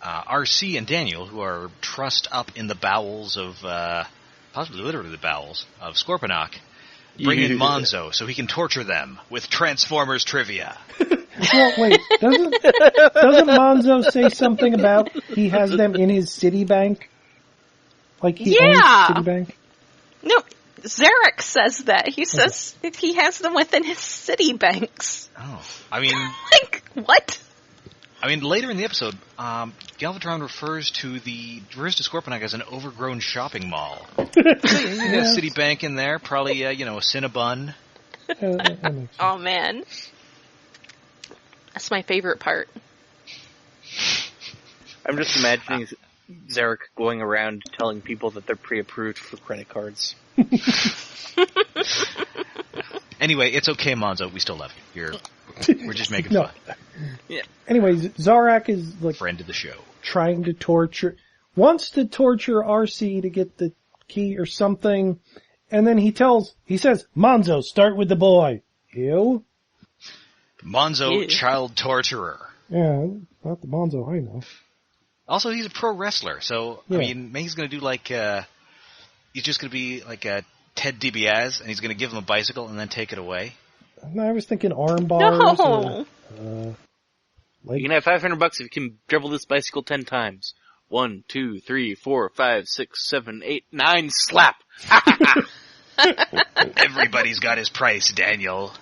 S1: RC and Daniel, who are trussed up in the bowels of, possibly literally the bowels, of Scorponok, bring in Monzo so he can torture them with Transformers trivia.
S4: Well, wait, doesn't Monzo say something about he has them in his city bank? Like he owns Citibank?
S2: No, Zarek says that. He says he has them within his city banks.
S1: Oh, I mean...
S2: what?
S1: I mean, later in the episode, Galvatron refers to Scorponok as an overgrown shopping mall. So, you got a Citibank in there, probably, a Cinnabon.
S2: Oh, man. That's my favorite part.
S3: I'm just imagining Zarek going around telling people that they're pre-approved for credit cards.
S1: Anyway, it's okay, Monzo. We still love you. We're just making fun.
S3: Yeah.
S4: Anyways, Zarak is
S1: friend of the show.
S4: Wants to torture RC to get the key or something, and then he says, Monzo, start with the boy. Ew.
S1: Monzo, child torturer.
S4: Yeah, not the Monzo I know.
S1: Also, he's a pro wrestler, so, I mean, he's gonna do he's just gonna be like a Ted DiBiase, and he's gonna give him a bicycle and then take it away.
S4: I was thinking arm bars.
S2: No!
S3: You can have $500 if you can dribble this bicycle 10 times. 1, 2, 3, 4, 5, 6, 7, 8, 9, slap!
S1: Everybody's got his price, Daniel.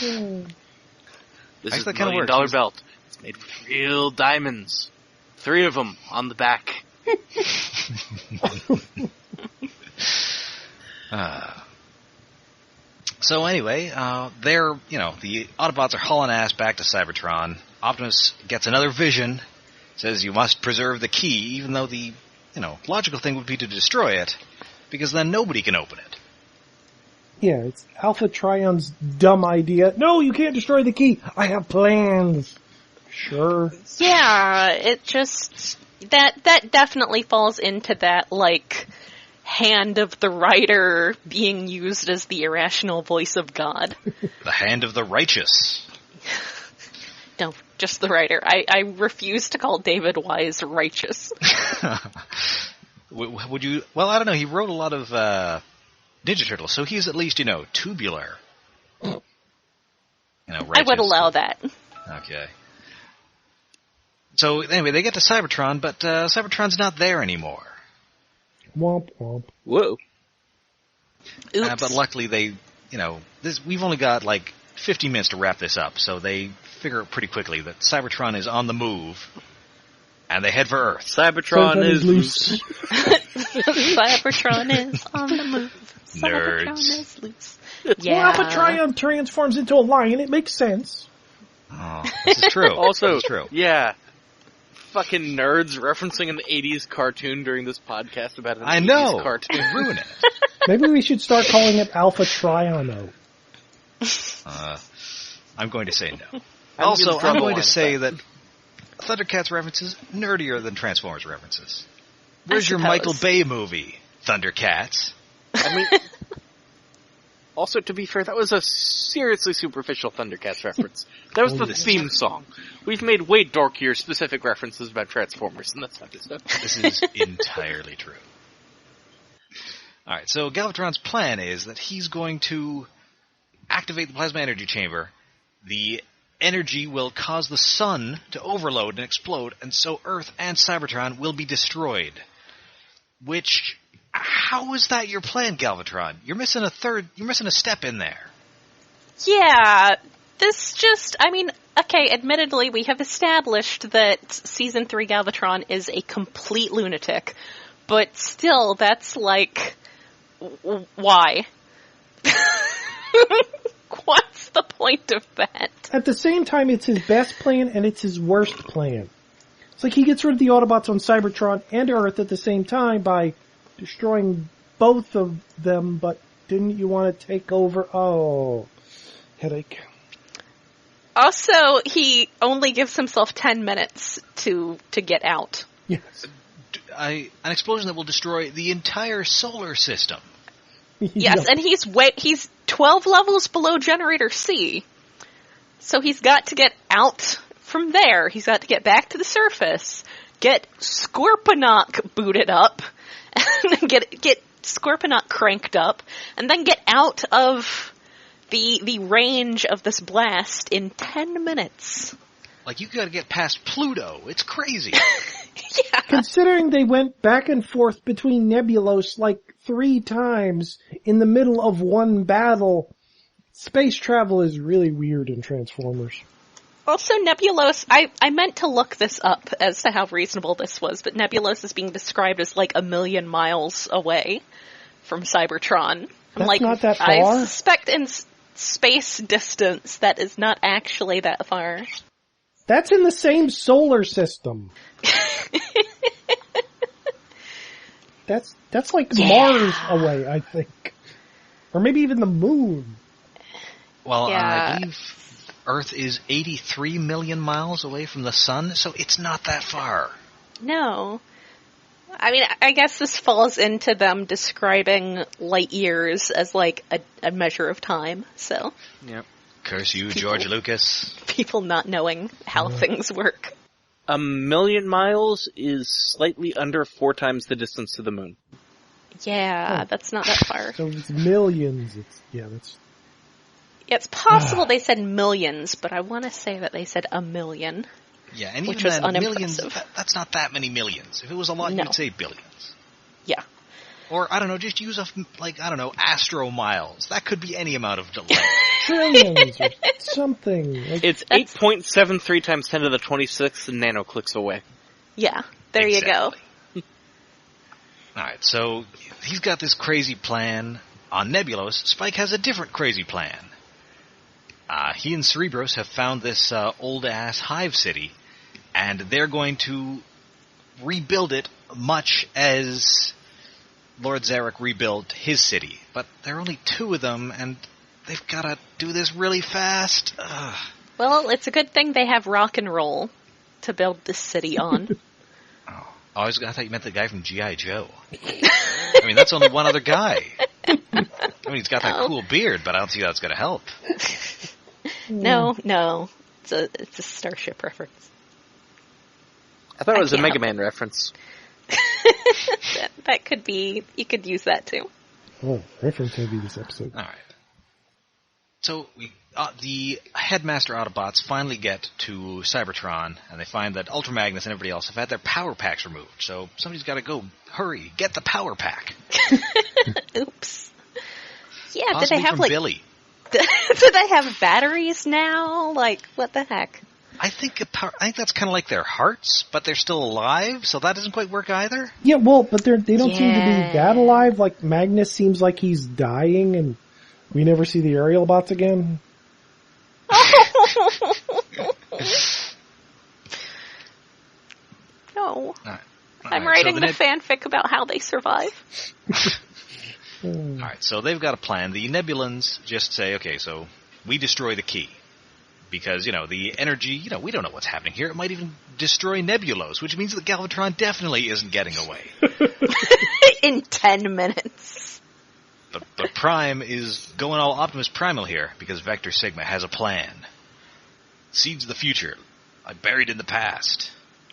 S3: This is a $1 million belt. It's made with real diamonds. 3 of them on the back.
S1: So anyway, the Autobots are hauling ass back to Cybertron. Optimus gets another vision, says you must preserve the key, even though the, logical thing would be to destroy it, because then nobody can open it.
S4: Yeah, it's Alpha Trion's dumb idea. No, you can't destroy the key. I have plans. Sure.
S2: Yeah, it just, that definitely falls into that, hand of the writer being used as the irrational voice of God.
S1: The hand of the righteous.
S2: No, just the writer. I refuse to call David Wise righteous.
S1: Would you? Well, I don't know. He wrote a lot of Ninja Turtles, so he's at least, tubular. Righteous.
S2: I would allow that.
S1: Okay. So anyway, they get to Cybertron, but Cybertron's not there anymore.
S4: Womp womp.
S3: Whoa.
S2: Oops.
S1: But luckily we've only got 15 minutes to wrap this up, so they figure pretty quickly that Cybertron is on the move, and they head for Earth.
S3: Cybertron is loose.
S2: Cybertron is on the move.
S1: Nerds.
S2: Cybertron is loose. Yeah.
S4: Well, Alpha Trion transforms into a lion. It makes sense.
S1: Oh, this is true.
S3: Also,
S1: this is true.
S3: yeah. Fucking nerds referencing an 80s cartoon during this podcast about an
S1: I
S3: 80s
S1: know.
S3: cartoon.
S1: Ruin it.
S4: Maybe we should start calling it Alpha Triono.
S1: I'm going to say no.
S3: I'm
S1: Also,
S3: gonna draw
S1: I'm
S3: the
S1: going
S3: line
S1: to
S3: at
S1: say
S3: that.
S1: that Thundercats references nerdier than Transformers references. Where's your
S2: suppose.
S1: Michael Bay movie, Thundercats?
S3: I mean, also, to be fair, that was a seriously superficial Thundercats reference. That was the theme song. We've made way dorkier specific references about Transformers, and that's not good stuff.
S1: This is entirely true. Alright, so Galvatron's plan is that he's going to activate the plasma energy chamber. The energy will cause the sun to overload and explode, and so Earth and Cybertron will be destroyed. Which, how is that your plan, Galvatron? You're missing a step in there.
S2: Yeah, okay, admittedly, we have established that Season 3 Galvatron is a complete lunatic, but still, that's like, why? What's the point of that?
S4: At the same time, it's his best plan and it's his worst plan. It's like he gets rid of the Autobots on Cybertron and Earth at the same time by destroying both of them, but didn't you want to take over? Oh, headache.
S2: Also, he only gives himself 10 minutes to get out.
S4: Yes.
S1: An explosion that will destroy the entire solar system.
S2: Yes, and he's 12 levels below Generator C. So he's got to get out from there. He's got to get back to the surface, get Scorponok booted up, and get Scorponok cranked up, and then get out of the range of this blast in 10 minutes.
S1: Like, you gotta get past Pluto. It's crazy.
S2: Yeah.
S4: Considering they went back and forth between Nebulos like 3 times in the middle of one battle, space travel is really weird in Transformers.
S2: Also, Nebulos, I meant to look this up as to how reasonable this was, but Nebulos is being described as like 1 million miles away from Cybertron.
S4: That's not that far.
S2: I suspect in space distance that is not actually that far.
S4: That's in the same solar system. That's like Mars away, I think. Or maybe even the moon.
S1: Well,
S2: Yeah.
S1: I believe Earth is 83 million miles away from the sun, so it's not that far.
S2: No. I mean, I guess this falls into them describing light years as like a measure of time, so.
S3: Yep.
S1: Curse you, George Lucas.
S2: People not knowing how things work.
S3: 1 million miles is slightly under 4 times the distance to the moon.
S2: Yeah, that's not that far.
S4: So it's millions. That's...
S2: It's possible they said millions, but I want to say that they said 1 million.
S1: Yeah, and
S2: Which
S1: even
S2: was
S1: then, millions,
S2: unimpressive.
S1: that's not that many millions. If it was a lot,
S2: No.
S1: you'd say billions.
S2: Yeah.
S1: Or, I don't know, just use astro miles. That could be any amount of delay.
S4: trillions or something. Like,
S3: It's 8.73 times 10 to the 26th nanoclicks away.
S2: Yeah, there you go.
S1: Alright, so he's got this crazy plan. On Nebulos, Spike has a different crazy plan. He and Cerebros have found this old-ass hive city, and they're going to rebuild it much as Lord Zarek rebuilt his city. But there are only 2 of them, and they've got to do this really fast. Ugh.
S2: Well, it's a good thing they have rock and roll to build this city on.
S1: I thought you meant the guy from G.I. Joe. I mean, that's only one other guy. I mean, he's got that cool beard, but I don't see how it's going to help.
S2: No. It's a Starship reference.
S3: I thought it was a
S2: can't
S3: Mega
S2: help
S3: Man reference.
S2: That could be, you could use that too.
S4: oh, reference heavy this episode.
S1: All right. So the Headmaster Autobots finally get to Cybertron, and they find that Ultra Magnus and everybody else have had their power packs removed. So somebody's got to go. Hurry, get the power pack.
S2: Oops. Yeah,
S1: Possibly
S2: did they have
S1: from
S2: like
S1: Billy.
S2: do they have batteries now? Like, what the heck?
S1: I think that's kind of like their hearts, but they're still alive, so that doesn't quite work either.
S4: Yeah, well, but they don't seem to be
S2: Yeah.
S4: that alive. Like, Magnus seems like he's dying, and We never see the aerial bots again?
S2: No.
S1: All right.
S2: I'm writing the fanfic about how they survive.
S1: Alright, so they've got a plan. The Nebulans just say, okay, so we destroy the key. Because, the energy, we don't know what's happening here. It might even destroy Nebulos, which means that Galvatron definitely isn't getting away.
S2: In 10 minutes.
S1: But Prime is going all Optimus Primal here, because Vector Sigma has a plan. Seeds of the future, buried in the past.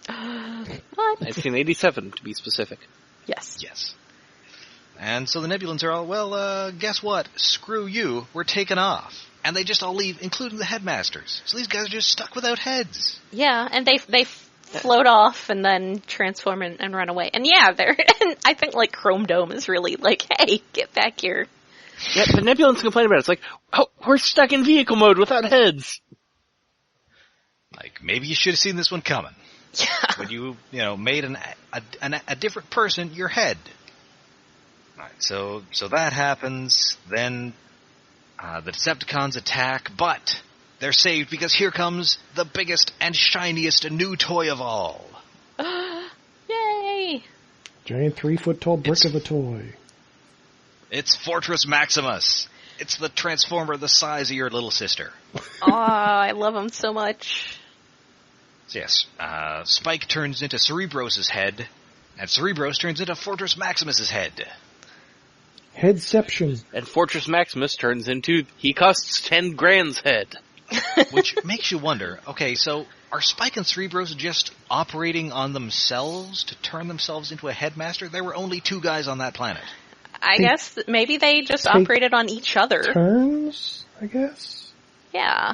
S2: What?
S3: 1987, to be specific.
S2: Yes.
S1: Yes. And so the Nebulans are all, well, guess what? Screw you, we're taking off. And they just all leave, including the headmasters. So these guys are just stuck without heads.
S2: Yeah, and they float off and then transform and run away. And yeah, and I think like Chrome Dome is really like, hey, get back here.
S3: Yeah, the Nebulans complain about it. It's like, oh, we're stuck in vehicle mode without heads.
S1: Like, maybe you should have seen this one coming.
S2: Yeah.
S1: When you made a different person your head. Alright, so that happens, then the Decepticons attack, but they're saved because here comes the biggest and shiniest new toy of all.
S2: Yay!
S4: Giant 3-foot-tall brick of a toy.
S1: It's Fortress Maximus. It's the Transformer the size of your little sister.
S2: Aw, I love him so much.
S1: So yes, Spike turns into Cerebros' head, and Cerebros turns into Fortress Maximus' head.
S4: Headception.
S3: And Fortress Maximus turns into, he costs 10 grand's head.
S1: Which makes you wonder, okay, so are Spike and Cerebros just operating on themselves to turn themselves into a headmaster? There were only 2 guys on that planet.
S2: I guess maybe they just operated on each other.
S4: Turns, I guess?
S2: Yeah.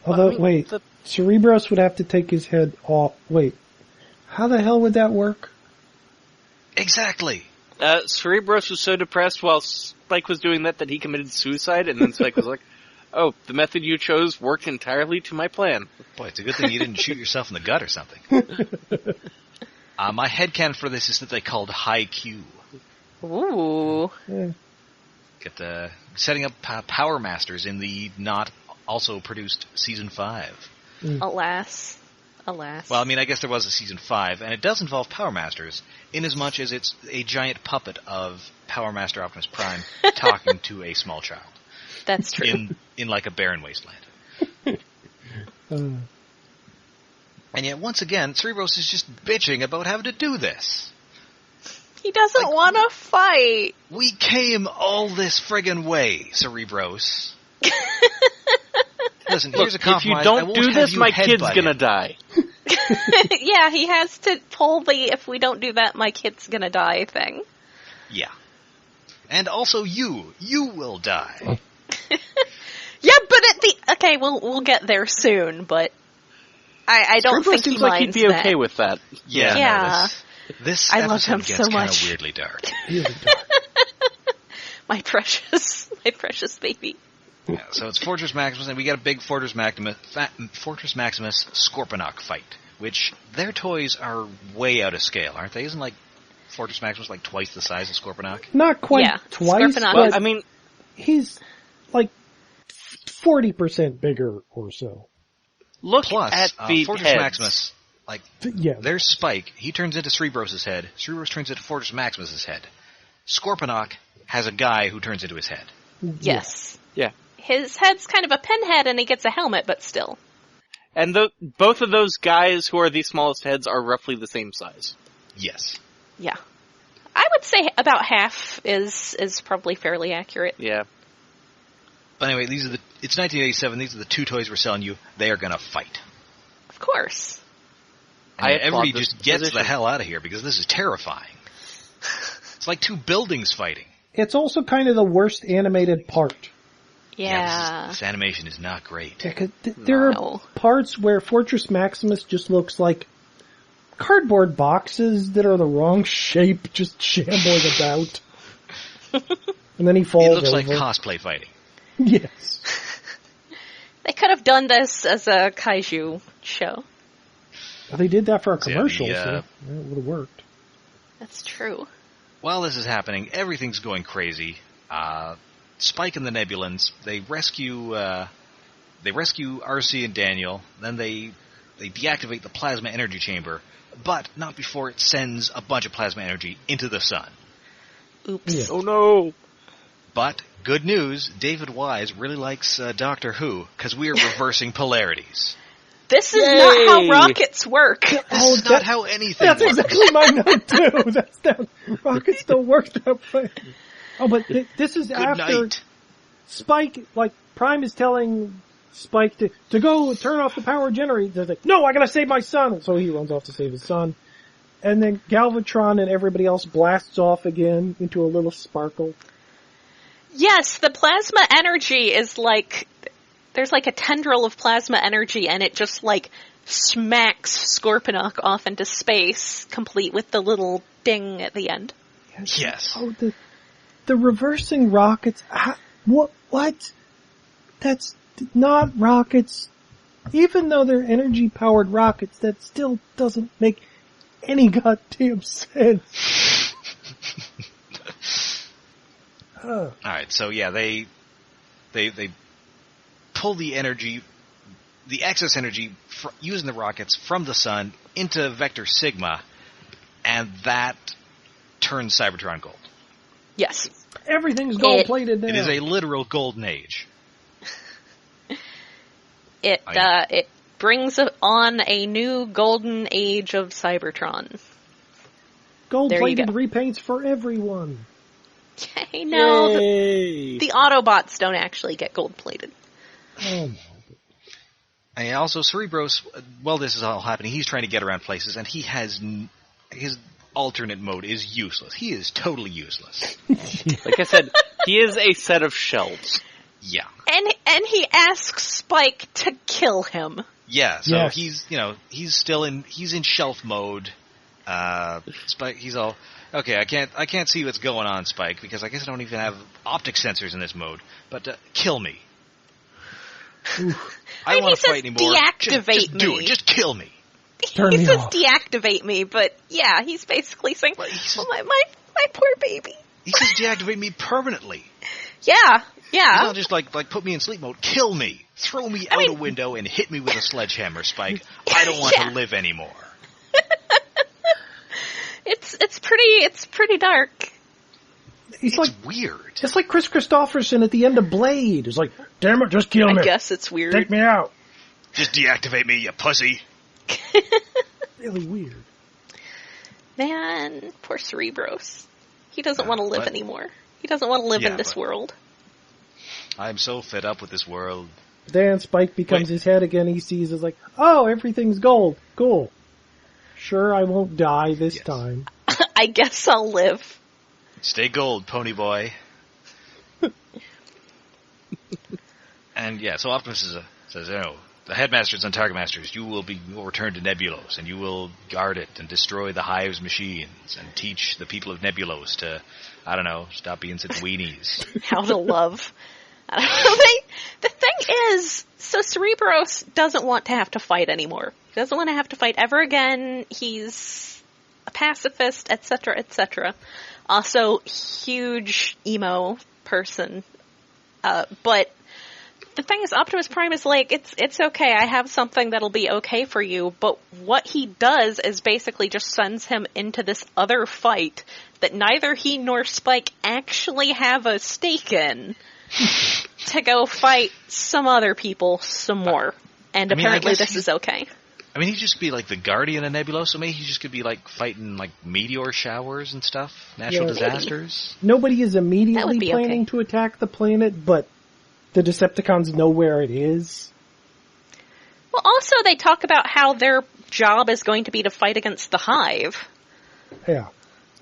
S4: Although, Cerebros would have to take his head off. Wait, how the hell would that work?
S1: Exactly.
S3: Cerebros was so depressed while Spike was doing that he committed suicide, and then Spike was like, oh, the method you chose worked entirely to my plan.
S1: Boy, it's a good thing you didn't shoot yourself in the gut or something. My headcanon for this is that they called High Q.
S2: Ooh.
S4: Yeah.
S1: Get setting up Power Masters in the not also produced Season 5.
S2: Alas.
S1: Well, I mean, I guess there was a Season 5, and it does involve Power Masters, inasmuch as it's a giant puppet of Power Master Optimus Prime talking to a small child.
S2: That's true.
S1: In like a barren wasteland. And yet, once again, Cerebros is just bitching about having to do this.
S2: He doesn't want to fight.
S1: We came all this friggin' way, Cerebros. Listen, here's a compromise.
S3: If you don't do this, my kid's gonna die.
S2: Yeah, he has to pull the if we don't do that, my kid's gonna die thing.
S1: Yeah. And also you will die.
S2: Yeah, but okay, we'll get there soon, but I don't think he
S3: seems like he'd
S2: minds
S3: be
S2: that.
S3: okay with that.
S1: Yeah.
S2: Yeah.
S1: No, this
S2: I love
S1: episode
S2: him
S1: gets
S2: so
S1: kind
S2: much.
S1: of weirdly dark.
S2: My precious baby.
S1: Yeah, so it's Fortress Maximus, and we got a big Fortress Maximus Scorponok fight, which their toys are way out of scale, aren't they? Isn't like Fortress Maximus like twice the size of Scorponok?
S4: Not quite twice,
S2: Scorponok.
S4: but
S3: I mean,
S4: he's like 40% bigger or so.
S3: look
S1: Plus,
S3: at the
S1: Fortress
S3: heads.
S1: Maximus, like,
S4: Yeah.
S1: there's Spike. He turns into Cerebros' head. Cerebros turns into Fortress Maximus' head. Scorponok has a guy who turns into his head.
S2: Yes.
S3: Yeah.
S2: His head's kind of a pinhead and he gets a helmet, but still.
S3: And both of those guys who are the smallest heads are roughly the same size.
S1: Yes.
S2: Yeah. I would say about half is probably fairly accurate.
S3: Yeah.
S1: But anyway, it's 1987. These are the 2 toys we're selling you. They are going to fight.
S2: Of course.
S1: And everybody
S3: applaud this
S1: just gets the
S3: position.
S1: hell out of here because this is terrifying. It's like 2 buildings fighting.
S4: It's also kind of the worst animated part.
S2: Yeah.
S1: This animation is not great.
S4: Yeah, 'cause there
S2: No.
S4: are parts where Fortress Maximus just looks like cardboard boxes that are the wrong shape, just shambling about. And then he falls
S1: It looks
S4: over.
S1: like cosplay fighting.
S4: Yes.
S2: They could have done this as a kaiju show.
S4: Well, they did that for a
S1: So, yeah,
S4: commercial,
S1: the,
S4: so it would have worked.
S2: That's true.
S1: While this is happening, everything's going crazy. Spike and the Nebulans, they rescue RC and Daniel, then they deactivate the plasma energy chamber, but not before it sends a bunch of plasma energy into the sun.
S2: Oops.
S4: Yeah.
S3: Oh no!
S1: But, good news, David Wise really likes Doctor Who, because we are reversing polarities.
S2: This is
S3: Yay!
S2: not how rockets work.
S1: This is not how anything
S4: That's
S1: works.
S4: exactly my note too. That's not, rockets don't work that way. Oh, but this is
S1: Good
S4: after
S1: night.
S4: Spike, like, Prime is telling Spike to go turn off the power generator. They're like, no, I gotta save my son. So he runs off to save his son. And then Galvatron and everybody else blasts off again into a little sparkle.
S2: Yes, the plasma energy is like, there's like a tendril of plasma energy and it just like smacks Scorponok off into space, complete with the little ding at the end.
S1: Yes.
S4: Oh, the reversing rockets. What? That's not rockets. Even though they're energy-powered rockets, that still doesn't make any goddamn sense.
S1: Alright, so yeah, they pull the energy, the excess energy, using the rockets from the sun into Vector Sigma, and that turns Cybertron gold.
S2: Yes.
S4: Everything's gold-plated now.
S1: It is a literal golden age.
S2: It brings on a new golden age of Cybertron.
S4: Gold-plated repaints for everyone.
S2: Hey, no,
S3: Yay!
S2: the Autobots don't actually get gold-plated.
S4: Oh, no.
S1: And also, Cerebros, while this is all happening, he's trying to get around places, and he has his alternate mode is useless. He is totally useless.
S3: Like I said, he is a set of shelves.
S1: Yeah.
S2: And he asks Spike to kill him.
S1: Yeah, so
S4: Yes.
S1: he's in shelf mode. Spike, he's all, okay, I can't see what's going on, Spike, because I guess I don't even have optic sensors in this mode, but kill me. I don't want to fight anymore.
S2: Deactivate
S1: just do
S2: me.
S1: it. Just kill me.
S4: Turn
S2: He
S4: me
S2: says
S4: off.
S2: deactivate me, but yeah, he's basically saying,
S1: But he's-
S2: oh, my poor baby.
S1: He says deactivate me permanently.
S2: Yeah.
S1: He's not just like put me in sleep mode. Kill me. Throw me out a window and hit me with a sledgehammer, Spike. I don't want to live anymore.
S2: It's pretty dark.
S4: He's like,
S1: Weird.
S4: it's like Chris Christopherson at the end of Blade. It's like, damn it, just kill me.
S2: I guess it's weird.
S4: Take me out.
S1: Just deactivate me, you pussy.
S4: Really weird.
S2: Man, poor Cerebros. He doesn't
S1: Yeah,
S2: want to live
S1: but-
S2: anymore. He doesn't want to live
S1: Yeah,
S2: in this
S1: but-
S2: world.
S1: I'm so fed up with this world.
S4: Then Spike becomes his head again. He sees it's like, oh, everything's gold. Cool. Sure, I won't die this
S1: Yes.
S4: time.
S2: I guess I'll live.
S1: Stay gold, pony boy. And yeah, so Optimus says, the headmasters and target masters, you will return to Nebulos, and you will guard it and destroy the Hive's machines, and teach the people of Nebulos to, I don't know, stop being such weenies.
S2: How to love. I don't know. The thing is, so Cerebros doesn't want to have to fight anymore. He doesn't want to have to fight ever again. He's a pacifist, etc., etc. Also, huge emo person. But the thing is, Optimus Prime is like, it's okay, I have something that'll be okay for you, but what he does is basically just sends him into this other fight that neither he nor Spike actually have a stake in, to go fight some other people some more. And
S1: I mean, I
S2: apparently
S1: guess
S2: this is okay.
S1: I mean, he'd just be like the guardian of Nebulos, so maybe he just could be like fighting like meteor showers and stuff, natural
S4: Yeah.
S1: disasters.
S4: Nobody is
S2: That
S4: immediately
S2: would be
S4: planning
S2: okay.
S4: to attack the planet, but the Decepticons know where it is.
S2: Well, also they talk about how their job is going to be to fight against the Hive.
S4: Yeah.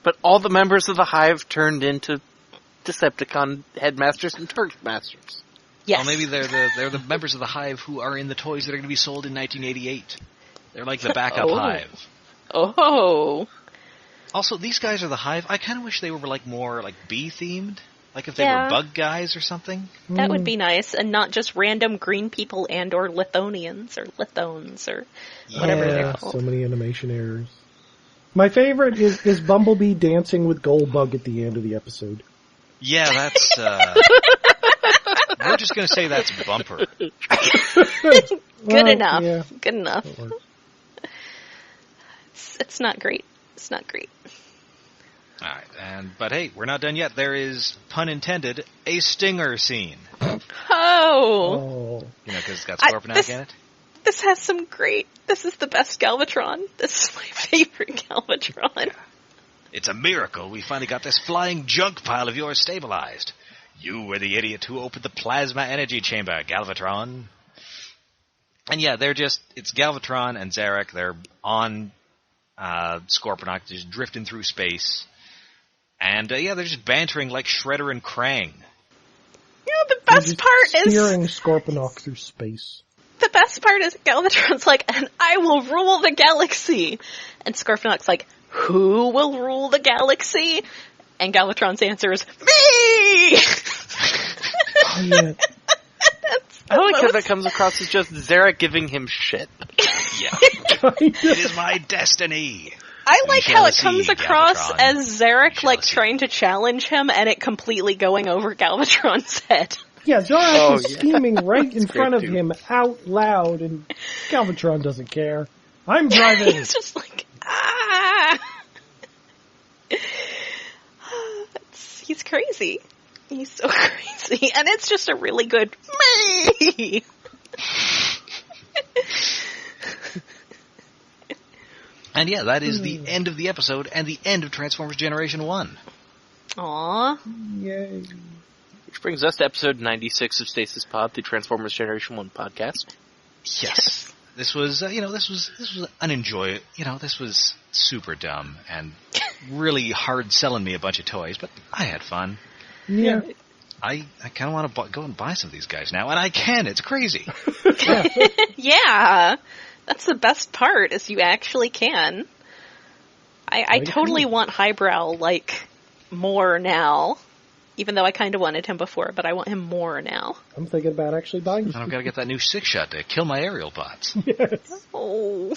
S3: But all the members of the Hive turned into Decepticon headmasters and target masters.
S2: Yes.
S1: Well, maybe they're the members of the Hive who are in the toys that are going to be sold in 1988. They're like the backup
S2: Oh.
S1: Hive.
S2: Oh.
S1: Also, these guys are the Hive. I kind of wish they were like more like bee themed. Like if they
S2: Yeah.
S1: were bug guys or something.
S2: That would be nice, and not just random green people and or Lithonians or Lithones or whatever
S4: Yeah,
S2: they're called.
S4: so many animation errors. My favorite is Bumblebee dancing with Goldbug at the end of the episode.
S1: Yeah, that's, we're just gonna say that's bumper.
S2: Good enough.
S4: Yeah,
S2: Good enough.
S4: that works.
S2: It's not great. It's not great.
S1: Alright, but hey, we're not done yet. There is, pun intended, a stinger scene.
S2: Oh!
S4: Oh.
S1: You know, because it's got Scorponok in it.
S2: This has some great... This is the best Galvatron. This is my favorite Galvatron.
S1: It's a miracle we finally got this flying junk pile of yours stabilized. You were the idiot who opened the plasma energy chamber, Galvatron. And yeah, it's Galvatron and Zarek. They're on Scorponok, just drifting through space. And yeah, they're just bantering like Shredder and Krang.
S2: You know, the best part is...
S4: steering Scorponok through space.
S2: The best part is Galvatron's like, and I will rule the galaxy. And Scorponok's like, who will rule the galaxy? And Galvatron's answer is, me!
S4: Oh, yeah.
S3: I like how that comes across as just Zarek giving him shit.
S1: Yeah.
S4: Kind
S1: It is my destiny.
S2: I like how it
S1: Jealousy,
S2: comes across
S1: Galvatron.
S2: as Zarek, like,
S1: Jealousy.
S2: trying to challenge him, and it completely going over Galvatron's head.
S4: Yeah, Zarek is
S3: yeah.
S4: scheming right in front of
S3: too.
S4: him out loud, and Galvatron doesn't care. I'm driving.
S2: He's just like, ah! He's crazy. He's so crazy. And it's just a really good me!
S1: And yeah, that is the end of the episode and the end of Transformers Generation 1.
S2: Aww.
S4: Yay.
S3: Which brings us to episode 96 of Stasis Pod, the Transformers Generation 1 podcast.
S1: Yes. This was, this was unenjoyable. This was super dumb and really hard selling me a bunch of toys, but I had fun.
S4: Yeah.
S1: I kind of want to go and buy some of these guys now, and I can. It's crazy.
S2: Yeah. That's the best part, is you actually can. I totally want Highbrow, like, more now. Even though I kind of wanted him before, but I want him more now.
S4: I'm thinking about actually buying
S1: And I've got to get that new 6-shot to kill my aerial bots.
S4: Yes.
S2: Oh.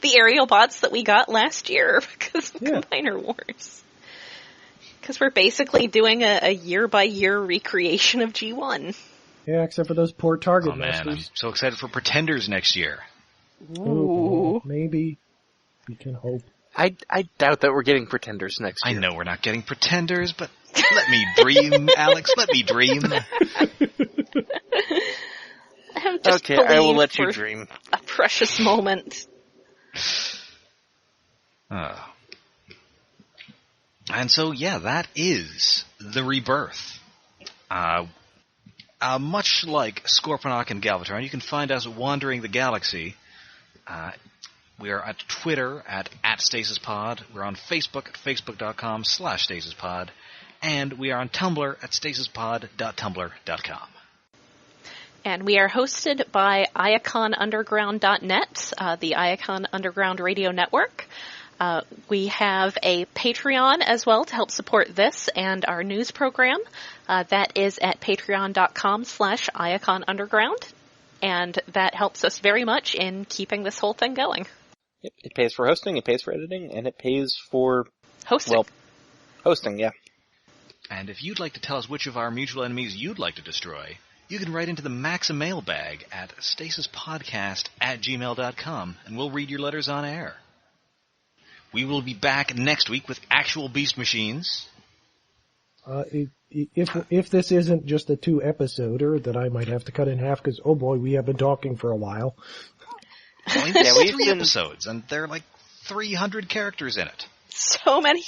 S2: The aerial bots that we got last year because of Combiner Wars. Because we're basically doing a year-by-year recreation of G1.
S4: Yeah, except for those poor target
S1: Oh man, I'm
S4: masters.
S1: so excited for Pretenders next year.
S4: Ooh. Maybe. We can hope.
S3: I doubt that we're getting Pretenders next
S1: I
S3: year.
S1: know we're not getting Pretenders, but let me dream, Alex. Let me dream.
S3: Okay, I will let you dream.
S2: A precious moment.
S1: Oh. And so, yeah, that is the Rebirth. Much like Scorponok and Galvatron, you can find us wandering the galaxy. We are at Twitter at @StasisPod. We're on Facebook at facebook.com/StasisPod. And we are on Tumblr at stasispod.tumblr.com.
S2: And we are hosted by iaconunderground.net, the Iacon Underground Radio Network. We have a Patreon as well to help support this and our news program. That is at patreon.com/iaconunderground. And that helps us very much in keeping this whole thing going.
S3: Yep, it pays for hosting, it pays for editing, and it pays for...
S2: Hosting.
S3: Well, hosting, yeah.
S1: And if you'd like to tell us which of our mutual enemies you'd like to destroy, you can write into the Maxim mailbag at stasispodcast@gmail.com, and we'll read your letters on air. We will be back next week with actual beast machines.
S4: If this isn't just a 2-episoder that I might have to cut in half because, oh boy, we have been talking for a while.
S1: I mean,
S3: Yeah,
S1: there's
S3: we've
S1: 3
S3: been-
S1: episodes, and there are like 300 characters in it.
S2: So many